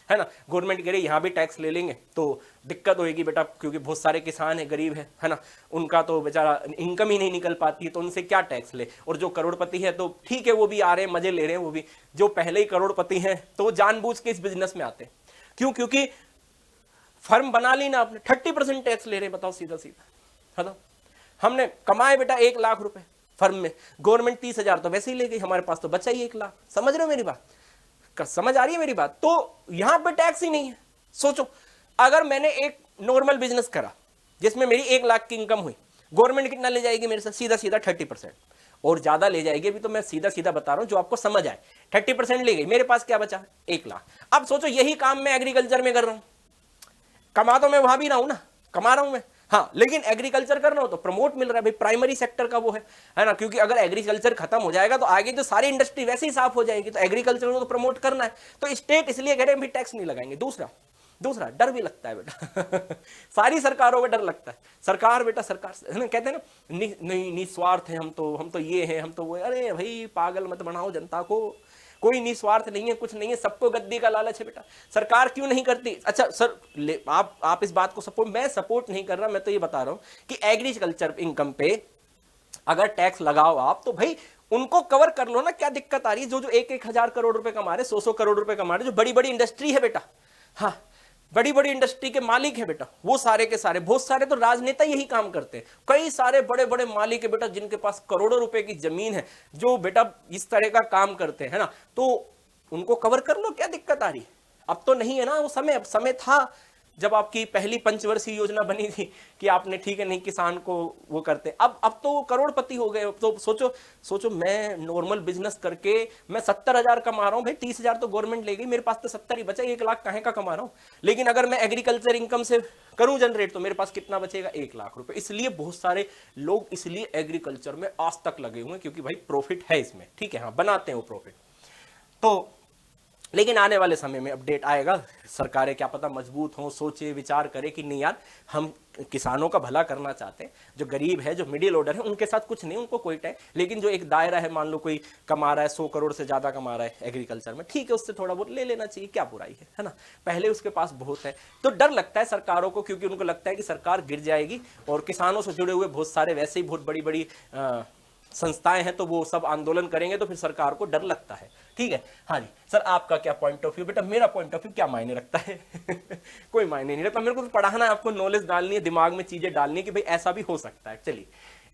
है ना, गवर्नमेंट कह रही यहां भी टैक्स ले लेंगे तो दिक्कत होगी बेटा, क्योंकि बहुत सारे किसान है, गरीब है ना, उनका तो बेचारा इनकम ही नहीं निकल पाती है, तो उनसे क्या टैक्स ले। और जो करोड़पति है तो ठीक है, वो भी आ रहे हैं, मजे ले रहे हैं, वो भी जो पहले ही करोड़पति हैं तो वो जानबूझ के इस बिजनेस में आते हैं। क्यों, क्योंकि फर्म बना ली ना आपने, 30% टैक्स ले रहे हैं, बताओ सीधा सीधा, है ना। हमने कमाए बेटा 1 लाख रुपए फर्म में, गवर्नमेंट 30,000 तो वैसे ही ले गई, हमारे पास तो बचा ही 1 लाख। समझ रहे हो मेरी बात, समझ आ रही है मेरी बात। तो यहां पे टैक्स ही नहीं है। सोचो अगर मैंने एक नॉर्मल बिजनेस करा जिसमें मेरी 1 लाख की इनकम हुई, गवर्नमेंट कितना ले जाएगी मेरे से, सीधा सीधा 30%, और ज्यादा ले जाएगी। अभी तो मैं सीधा सीधा बता रहा हूं जो आपको समझ आए, 30% ले गई, मेरे पास क्या बचा, 1 लाख। अब सोचो यही काम मैं एग्रीकल्चर में कर रहा हूं, कमा तो मैं वहां भी रहा हूं ना, कमा रहा हूं मैं, हाँ, लेकिन एग्रीकल्चर करना हो तो प्रमोट मिल रहा है भाई, प्राइमरी सेक्टर का वो है ना, क्योंकि अगर एग्रीकल्चर खत्म हो जाएगा तो आगे तो सारी इंडस्ट्री वैसे ही साफ हो जाएगी, तो एग्रीकल्चर को तो प्रमोट करना है, तो स्टेट इसलिए कह रहे हैं भी टैक्स नहीं लगाएंगे। दूसरा डर भी लगता है बेटा सारी सरकारों को डर लगता है, सरकार बेटा सरकार है ना, कहते हैं ना नहीं निस्वार्थ है, हम तो ये हैं, हम तो वो। अरे भाई पागल मत बनाओ जनता को, कोई निस्वार्थ नहीं है, कुछ नहीं है, सबको गद्दी का लालच है बेटा। सरकार क्यों नहीं करती, अच्छा सर आप इस बात को सपोर्ट, मैं सपोर्ट नहीं कर रहा, मैं तो ये बता रहा हूं कि एग्रीकल्चर इनकम पे अगर टैक्स लगाओ आप तो भाई उनको कवर कर लो ना, क्या दिक्कत आ रही है। जो 1-1 हजार करोड़ रुपए कमा रहे, 100-100 करोड़ रुपए कमा रहे, जो बड़ी बड़ी इंडस्ट्री है बेटा, हाँ बड़ी बड़ी इंडस्ट्री के मालिक है बेटा, वो सारे के सारे, बहुत सारे तो राजनेता यही काम करते हैं, कई सारे बड़े बड़े मालिक है बेटा जिनके पास करोड़ों रुपए की जमीन है, जो बेटा इस तरह का काम करते हैं, है ना, तो उनको कवर कर लो, क्या दिक्कत आ रही है। अब तो नहीं है ना वो समय, अब समय था जब आपकी पहली पंचवर्षीय योजना बनी थी कि आपने ठीक है नहीं किसान को वो करते, अब तो करोड़पति हो गए। तो सोचो सोचो, मैं नॉर्मल बिजनेस करके मैं 70,000 कमा रहा हूं भाई, 30,000 तो गवर्नमेंट ले गई, मेरे पास तो 70 ही बचा, 1 लाख कहाँ का कमा रहा हूं। लेकिन अगर मैं एग्रीकल्चर इनकम से करूं जनरेट तो मेरे पास कितना बचेगा, 1 लाख रुपए। इसलिए बहुत सारे लोग इसलिए एग्रीकल्चर में आज तक लगे हुए हैं, क्योंकि भाई प्रॉफिट है इसमें, ठीक है, हाँ बनाते हैं वो प्रॉफिट। तो लेकिन आने वाले समय में अपडेट आएगा, सरकारें क्या पता मजबूत हों, सोचे विचार करें कि नहीं यार हम किसानों का भला करना चाहते हैं, जो गरीब है, जो मिडिल ऑर्डर है, उनके साथ कुछ नहीं, उनको कोई टैक्स, लेकिन जो एक दायरा है, मान लो कोई कमा रहा है 100 करोड़ से ज्यादा कमा रहा है एग्रीकल्चर में, ठीक है उससे थोड़ा बहुत ले लेना चाहिए, क्या बुराई है ना। पहले उसके पास बहुत है, तो डर लगता है सरकारों को, क्योंकि उनको लगता है कि सरकार गिर जाएगी, और किसानों से जुड़े हुए बहुत सारे वैसे ही बहुत बड़ी बड़ी संस्थाएं हैं, तो वो सब आंदोलन करेंगे, तो फिर सरकार को डर लगता है। ठीक है, हाँ जी सर, आपका क्या पॉइंट ऑफ व्यू? बेटा मेरा पॉइंट ऑफ व्यू क्या मायने रखता है कोई मायने नहीं रखता, मेरे को तो पढ़ाना है, आपको नॉलेज डालनी है, दिमाग में चीजें डालनी है कि भाई ऐसा भी हो सकता है। चलिए,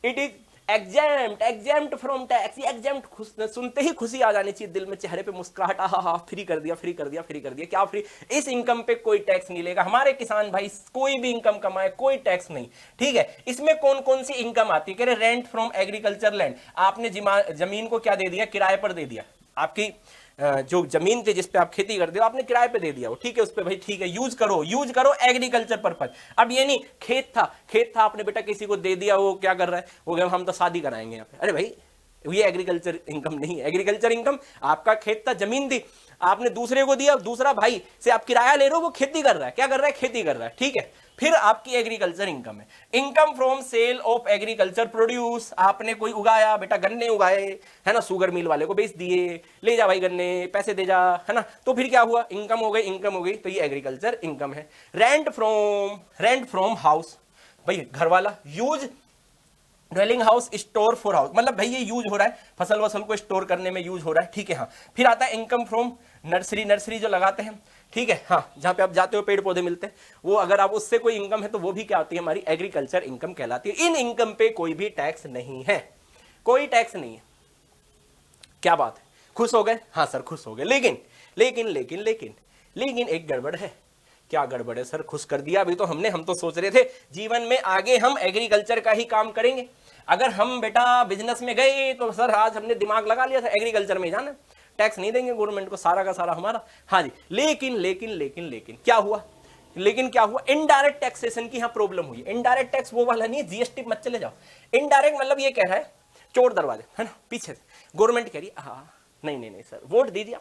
it is exempt from tax. ये एग्जेम्प्ट सुनते ही खुशी आ जानी चाहिए दिल में, चेहरे पे मुस्कुराहट, हा फ्री कर दिया, फ्री कर दिया, फ्री कर दिया। क्या फ्री? इस इनकम पे कोई टैक्स नहीं लेगा। हमारे किसान भाई कोई भी इनकम कमाए कोई टैक्स नहीं, ठीक है। इसमें कौन कौन सी इनकम आती है? कह रहे रेंट फ्रॉम एग्रीकल्चर लैंड, आपने जमीन को क्या दे दिया, किराए पर दे दिया। आपकी जो जमीन थी जिसपे आप खेती करते हो, आपने किराए पे दे दिया वो, ठीक है, उस पे भाई ठीक है यूज करो एग्रीकल्चर पर्पज। अब ये नहीं खेत था आपने बेटा किसी को दे दिया, वो क्या कर रहा है, वो कह हम तो शादी कराएंगे यहाँ पे। अरे भाई ये एग्रीकल्चर इनकम नहीं है। एग्रीकल्चर इनकम आपका खेत था, जमीन थी, आपने दूसरे को दिया, दूसरा भाई से आप किराया ले रहे हो, वो खेती कर रहा है, क्या कर रहा है, खेती कर रहा है, ठीक है, फिर आपकी एग्रीकल्चर इनकम है। Income from sale of agriculture produce, आपने कोई उगाया बेटा, गन्ने उगाए है ना, शुगर मिल वाले को बेच दिए, ले जा भाई गन्ने, पैसे दे जा, है ना, तो फिर क्या हुआ, इनकम हो गई, तो ये एग्रीकल्चर इनकम है। रेंट फ्रॉम हाउस, भाई घर वाला, use dwelling house, store for house, मतलब भाई ये यूज हो रहा है, फसल वसल को स्टोर करने में यूज हो रहा है, ठीक है, हाँ। फिर आता है इनकम फ्रॉम नर्सरी जो लगाते हैं, ठीक है, हाँ, जहां पे आप जाते हो पेड़ पौधे मिलते हैं, वो अगर आप उससे कोई इनकम है तो वो भी क्या होती है, हमारी एग्रीकल्चर इनकम कहलाती है। इन इनकम पे कोई भी टैक्स नहीं है, कोई टैक्स नहीं है। क्या बात है, खुश हो गए? हाँ सर खुश हो गए, लेकिन एक गड़बड़ है। क्या गड़बड़ है सर? खुश कर दिया अभी तो हमने, हम तो सोच रहे थे जीवन में आगे हम एग्रीकल्चर का ही काम करेंगे। अगर हम बेटा बिजनेस में गए तो सर आज हमने दिमाग लगा लिया था एग्रीकल्चर में जाना, टैक्स नहीं देंगे गवर्नमेंट को, सारा का सारा हमारा। हाँ जी, लेकिन क्या हुआ, इनडायरेक्ट टैक्सेशन की यहाँ प्रॉब्लम हुई। इनडायरेक्ट टैक्स वो वाला नहीं, जीएसटी मत चले जाओ। इनडायरेक्ट मतलब ये कह रहा है चोर दरवाजे, है ना, पीछे से गवर्नमेंट कह रही है हाँ नहीं सर वोट दीजिए,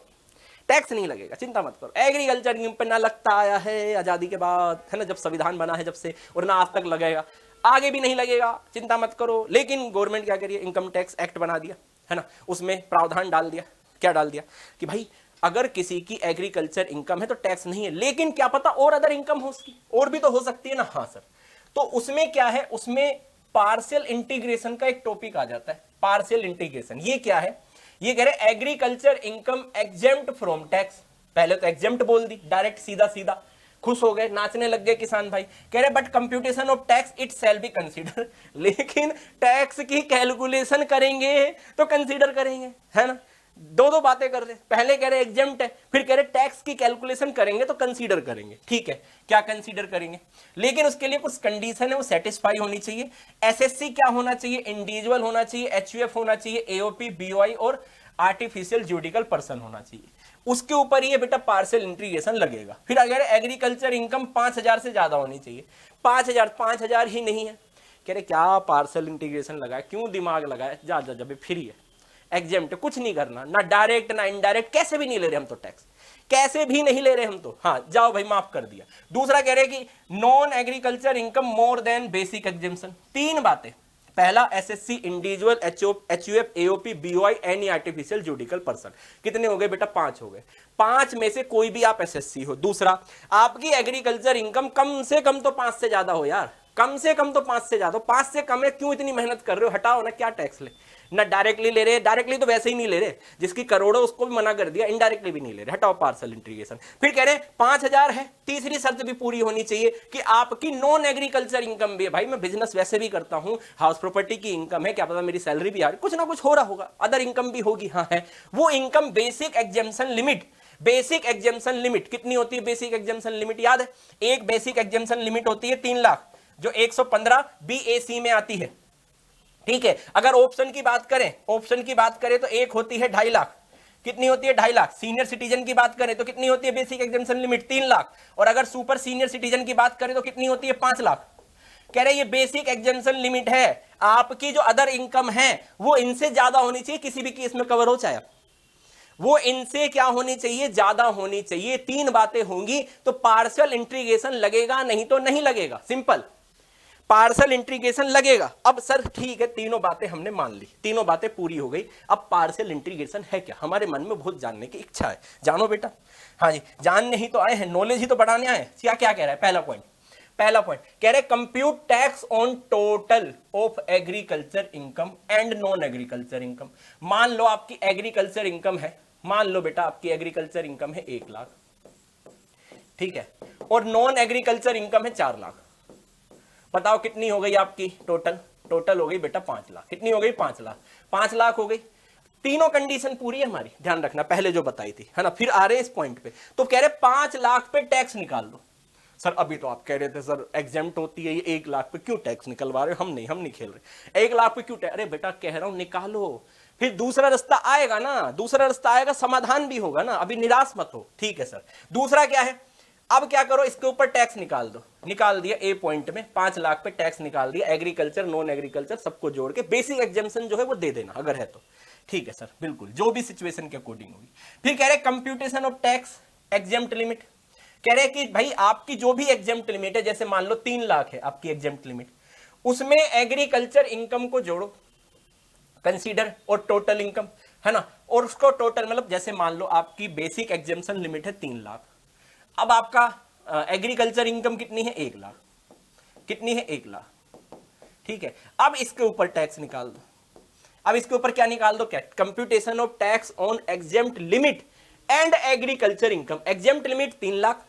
टैक्स नहीं लगेगा, चिंता मत करो। एग्रीकल्चर पे ना लगता आया है आजादी के बाद, है ना, जब संविधान बना है जब से, और ना आज तक लगेगा, आगे भी नहीं लगेगा, चिंता मत करो। लेकिन गवर्नमेंट क्या करिए, इनकम टैक्स एक्ट बना दिया, है ना, उसमें प्रावधान डाल दिया, क्या डाल दिया कि भाई अगर किसी की एग्रीकल्चर इनकम है तो टैक्स नहीं है, लेकिन क्या पता और अदर इनकम हो उसकी, और भी तो हो सकती है ना। हाँ सर, तो उसमें क्या है, उसमें पार्शियल इंटीग्रेशन का एक टॉपिक आ जाता है। पार्शियल इंटीग्रेशन ये क्या है, ये कह रहे agriculture income exempt from tax. पहले तो एग्जेम्प्ट बोल दी डायरेक्ट, सीधा खुश हो गए, नाचने लग गए किसान भाई, कह रहे but computation of tax it shall be consider. लेकिन टैक्स की कैलकुलेशन करेंगे तो कंसीडर करेंगे, है ना, दो बातें कर रहे। पहले कह रहे एग्जेम्प्ट है, फिर कह रहे टैक्स की कैलकुलेशन करेंगे तो कंसीडर करेंगे, ठीक है, क्या कंसीडर करेंगे, लेकिन उसके लिए कुछ कंडीशन है, वो सेटिस्फाई होनी चाहिए। एसएससी क्या होना चाहिए, इंडिविजुअल होना चाहिए, एचयूएफ होना चाहिए, एओपी, बीओआई और आर्टिफिशियल जुडिकल पर्सन होना चाहिए। उसके ऊपर ये बेटा पार्शियल इंटीग्रेशन लगेगा। फिर अगर एग्रीकल्चर इनकम 5,000 से ज्यादा होनी चाहिए, 5,000 ही नहीं है, कह रहे क्या पार्शियल इंटीग्रेशन लगाया, क्यों दिमाग लगाया, जा जब फ्री है, एग्जेम्प्ट, कुछ नहीं करना, ना डायरेक्ट ना इनडायरेक्ट, कैसे भी नहीं ले रहे हम तो टैक्स, कैसे भी नहीं ले रहे हम तो, हाँ जाओ भाई माफ कर दिया। दूसरा कह रहे कि non agriculture income more than basic exemption. 3 बातें, पहला SSC, individual, HUF, AOP, BOI, any artificial judicial person. कितने हो गए बेटा, 5 हो गए। 5 में से कोई भी आप एसएससी हो। दूसरा, आपकी एग्रीकल्चर इनकम कम से कम तो 5 से ज्यादा हो यार, कम से कम तो 5 से ज्यादा। 5 से कम है, क्यों इतनी मेहनत कर रहे हो, हटाओ ना, क्या टैक्स ले, ना डायरेक्टली ले रहे, डायरेक्टली तो वैसे ही नहीं ले रहे, जिसकी करोड़ों उसको भी मना कर दिया, इनडायरेक्टली भी नहीं ले रहे, हटाओ पार्शियल इंटीग्रेशन। फिर कह रहे 5,000 है, तीसरी शर्त भी पूरी होनी चाहिए कि आपकी नॉन एग्रीकल्चर इनकम भी है। भाई मैं बिजनेस वैसे भी करता हूं, हाउस प्रॉपर्टी की इनकम है, क्या पता मेरी सैलरी भी आ रही, कुछ ना कुछ हो रहा होगा, अदर इनकम भी होगी, हाँ है, वो income basic exemption limit basic exemption limit कितनी होती है? बेसिक एग्जेम्पशन लिमिट याद है, एक बेसिक एग्जेम्पशन लिमिट होती है 3 लाख जो 115 BAC में आती है, ठीक है। अगर ऑप्शन की बात करें तो एक होती है 2.5 लाख, कितनी होती है? 2.5 लाख। सीनियर सिटीजन की बात करें तो कितनी होती है बेसिक एग्जेम्पशन लिमिट? 3 लाख। और अगर सुपर सीनियर सिटीजन की बात करें तो कितनी होती है? 5 लाख। कह रहे ये बेसिक एग्जेम्पशन लिमिट है, आपकी जो अदर इनकम है वो इनसे ज्यादा होनी चाहिए, किसी भी केस में कवर हो चाहे, वो इनसे क्या होनी चाहिए? ज्यादा होनी चाहिए। 3 बातें होंगी तो पार्शियल इंटीग्रेशन लगेगा, नहीं तो नहीं लगेगा। सिंपल, पार्शियल इंटीग्रेशन लगेगा। अब सर ठीक है, तीनों बातें हमने मान ली, तीनों बातें पूरी हो गई। अब पार्शियल इंटीग्रेशन है क्या? हमारे मन में बहुत जानने की इच्छा है, जानो बेटा। हाँ जी, जानने ही तो आए हैं, नॉलेज ही तो बढ़ाने आए हैं। क्या कह रहा है? पहला पॉइंट कह रहे compute tax on total of agriculture income and non agriculture income. मान लो आपकी एग्रीकल्चर इनकम है, मान लो बेटा आपकी एग्रीकल्चर इनकम है 1 लाख, ठीक है, और नॉन एग्रीकल्चर इनकम है 4 लाख। बताओ कितनी हो गई आपकी टोटल हो गई बेटा 5 लाख। कितनी हो गई? 5 लाख। 5 लाख हो गई। तीनों कंडीशन पूरी है हमारी, ध्यान रखना, पहले जो बताई थी, है ना। फिर आ रहे हैं इस पॉइंट पे, तो कह रहे 5 लाख पे टैक्स निकाल दो। सर अभी तो आप कह रहे थे सर एग्जेम्प्ट होती है ये 1 लाख पे, क्यों टैक्स निकलवा रहे हो? हम नहीं खेल रहे 1 लाख पे क्यों टैक्स? अरे बेटा कह रहा हूं निकालो, फिर दूसरा रास्ता आएगा ना, दूसरा रास्ता आएगा, समाधान भी होगा ना, अभी निराश मत हो। ठीक है सर, दूसरा क्या है? अब क्या करो, इसके ऊपर टैक्स निकाल दो। निकाल दिया ए पॉइंट में, 5 लाख पे टैक्स निकाल दिया, एग्रीकल्चर नॉन एग्रीकल्चर सबको जोड़ के बेसिक एग्जेम्पशन जो है वो दे देना अगर है तो। ठीक है सर, बिल्कुल, जो भी सिचुएशन के अकॉर्डिंग होगी। फिर कह रहे computation of tax exempt limit. कह रहे कि भाई आपकी जो भी एग्जेम्प्ट लिमिट है, जैसे मान लो 3 लाख है आपकी एग्जेम्प्ट लिमिट, उसमें एग्रीकल्चर इनकम को जोड़ो, कंसीडर, और टोटल इनकम, है ना, और उसको टोटल मतलब जैसे मान लो आपकी बेसिक एग्जेम्पशन लिमिट है 3 लाख, अब आपका एग्रीकल्चर इनकम कितनी है? 1 लाख। कितनी है? 1 लाख। ठीक है, अब इसके ऊपर टैक्स निकाल दो। अब इसके ऊपर क्या निकाल दो? क्या? Computation of tax on exempt limit and agriculture income. Exempt limit 3 lakh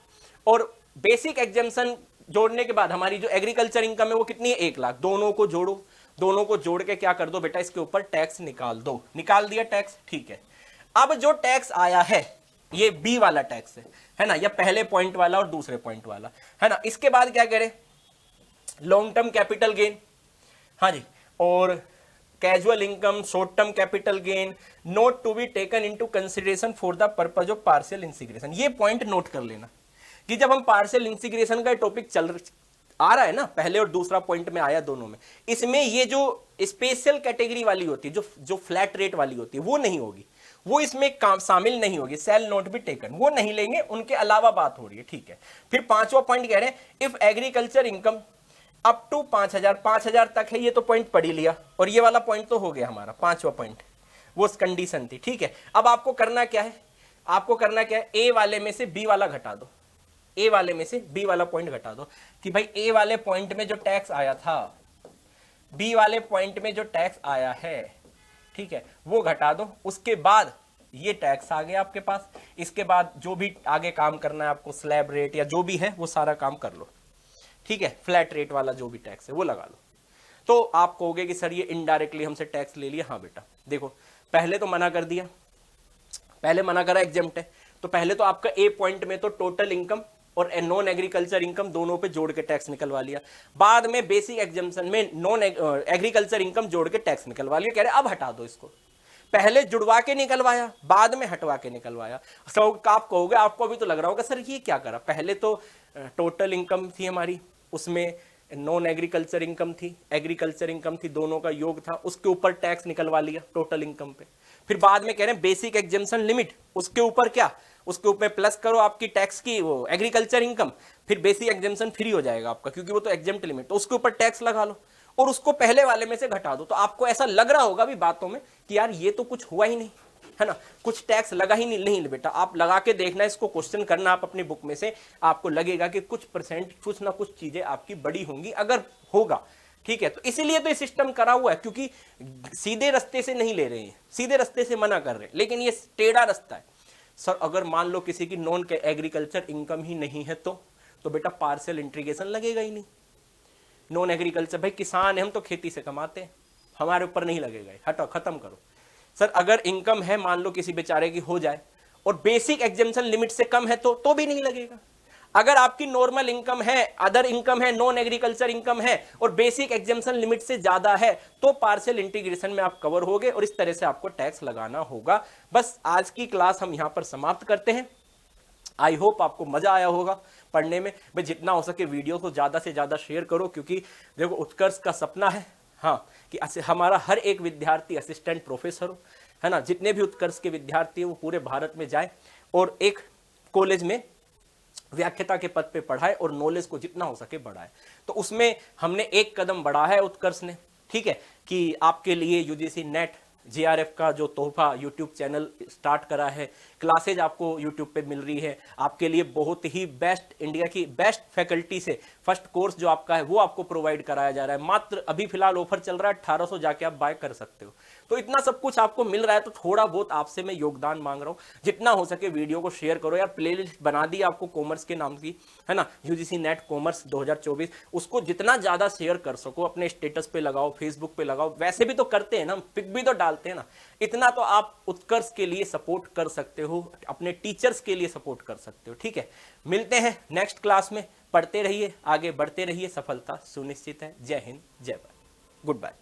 और बेसिक एग्जेम्पशन जोड़ने के बाद हमारी जो एग्रीकल्चर इनकम है वो कितनी है? 1 लाख। दोनों को जोड़ो, दोनों को जोड़ के क्या कर दो बेटा? इसके ऊपर टैक्स निकाल दो। निकाल दिया टैक्स, ठीक है। अब जो टैक्स आया है ये बी वाला टैक्स है ना, या पहले पॉइंट वाला और दूसरे पॉइंट वाला, है ना। इसके बाद क्या करें? लॉन्ग टर्म कैपिटल गेन, हाँ जी, और casual income, short term capital gain not to be taken into consideration for the purpose of partial integration. ये पॉइंट नोट कर लेना कि जब हम पार्शियल इंटीग्रेशन का टॉपिक आ रहा है ना, पहले और दूसरा पॉइंट में आया दोनों में, इसमें ये जो स्पेशल कैटेगरी वाली होती है, जो फ्लैट रेट वाली होती है, वो नहीं होगी, वो इसमें काम शामिल नहीं होगी। सेल नोट बी टेकन, वो नहीं लेंगे, उनके अलावा बात हो रही है। ठीक है, फिर 5वां पॉइंट कह रहे हैं if agriculture income up to 5,000 तक है, ये तो पॉइंट पढ़ ही लिया, और ये वाला पॉइंट तो हो गया हमारा 5वां पॉइंट, वो कंडीशन थी। ठीक है, अब आपको करना क्या है? आपको करना क्या है? ए वाले में से बी वाला घटा दो, ए वाले में से बी वाला पॉइंट घटा दो कि भाई ए वाले पॉइंट में जो टैक्स आया था, बी वाले पॉइंट में जो टैक्स आया है, ठीक है, वो घटा दो। उसके बाद ये टैक्स आ गया आपके पास, इसके बाद जो भी आगे काम करना है आपको, स्लैब रेट या जो भी है वो सारा काम कर लो। ठीक है, फ्लैट रेट वाला जो भी टैक्स है वो लगा लो। तो आप कहोगे कि सर ये इनडायरेक्टली हमसे टैक्स ले लिया। हाँ बेटा, देखो पहले तो मना कर दिया, पहले मना करा एग्जेम्प्ट है, तो पहले तो आपका ए पॉइंट में तो टोटल इनकम और नॉन एग्रीकल्चर इनकम दोनों पे जोड़ के टैक्स निकलवा लिया। बाद में बेसिक एग्जेम्पशन में नॉन एग्रीकल्चर इनकम जोड़ के टैक्स निकलवा लिया। कह रहे अब हटा दो इसको, पहले जुड़वा के निकलवाया, बाद में हटवा के निकलवाया। सब आप कहोगे, आपको भी तो लग रहा होगा सर ये क्या करा, पहले तो टोटल इनकम थी हमारी, उसमें नॉन एग्रीकल्चर इनकम थी, एग्रीकल्चर इनकम थी, दोनों का योग था, उसके ऊपर टैक्स निकलवा लिया टोटल इनकम पे। फिर बाद में कह रहे हैं बेसिक एग्जेम्पशन लिमिट, उसके ऊपर क्या, उसके ऊपर प्लस करो आपकी टैक्स की वो एग्रीकल्चर इनकम, फिर बेसिक एग्जेम्पशन फ्री हो जाएगा आपका, क्योंकि वो तो एग्जेम्प्ट लिमिट, तो उसके ऊपर टैक्स लगा लो और उसको पहले वाले में से घटा दो। तो आपको ऐसा लग रहा होगा भी बातों में कि यार ये तो कुछ हुआ ही नहीं, है ना, कुछ टैक्स लगा ही नहीं बेटा, आप लगा के देखना, इसको क्वेश्चन करना आप अपनी बुक में से, आपको लगेगा कि कुछ परसेंट कुछ ना कुछ चीजें आपकी बड़ी होंगी अगर होगा। ठीक है, तो इसीलिए तो ये सिस्टम करा हुआ है, क्योंकि सीधे रास्ते से नहीं ले रहे हैं, सीधे रास्ते से मना कर रहे हैं, लेकिन ये टेढ़ा रास्ता है। सर अगर मान लो किसी की नॉन एग्रीकल्चर इनकम ही नहीं है तो बेटा पार्शियल इंटीग्रेशन लगेगा ही नहीं। नॉन एग्रीकल्चर, भाई किसान है, हम तो खेती से कमाते हैं, हमारे ऊपर नहीं लगेगा, हटो, खत्म करो। सर अगर इनकम है मान लो किसी बेचारे की हो जाए और बेसिक एग्जेम्पशन लिमिट से कम है तो भी नहीं लगेगा। अगर आपकी नॉर्मल इनकम है, अदर इनकम है, नॉन एग्रीकल्चर इनकम है और बेसिक एग्जेम्पशन लिमिट से ज्यादा है तो पार्शियल इंटीग्रेशन में आप कवर होगे और इस तरह से आपको टैक्स लगाना होगा। बस आज की क्लास हम यहां पर समाप्त करते हैं। आई होप आपको मजा आया होगा पढ़ने में। भाई जितना हो सके वीडियो को ज्यादा से ज्यादा शेयर करो, क्योंकि देखो उत्कर्ष का सपना है हाँ कि हमारा हर एक विद्यार्थी असिस्टेंट प्रोफेसर हो, है ना। जितने भी उत्कर्ष के विद्यार्थी हैं वो पूरे भारत में जाए और एक कॉलेज में व्याख्याता के पद पे पढ़ाए और नॉलेज को जितना हो सके बढ़ाए। तो उसमें हमने एक कदम बढ़ा है उत्कर्ष ने, ठीक है, कि आपके लिए यूजीसी नेट जेआरएफ का जो तोहफा यूट्यूब चैनल स्टार्ट करा है, क्लासेज आपको यूट्यूब पे मिल रही है, आपके लिए बहुत ही बेस्ट, इंडिया की बेस्ट फैकल्टी से फर्स्ट कोर्स जो आपका है वो आपको प्रोवाइड कराया जा रहा है। मात्र अभी फिलहाल ऑफर चल रहा है, 1800 जाके आप बाय कर सकते हो। तो इतना सब कुछ आपको मिल रहा है, तो थोड़ा बहुत आपसे मैं योगदान मांग रहा हूँ, जितना हो सके वीडियो को शेयर करो यार। प्लेलिस्ट बना दी आपको कॉमर्स के नाम की, है ना, यूजीसी नेट कॉमर्स 2024, उसको जितना ज्यादा शेयर कर सको अपने स्टेटस पे लगाओ, फेसबुक पे लगाओ, वैसे भी तो करते हैं ना, पिक भी तो डालते हैं ना। इतना तो आप उत्कर्ष के लिए सपोर्ट कर सकते हो, अपने टीचर्स के लिए सपोर्ट कर सकते हो, ठीक है। मिलते हैं नेक्स्ट क्लास में, पढ़ते रहिए, आगे बढ़ते रहिए, सफलता सुनिश्चित है। जय हिंद, जय भारत, गुड बाय।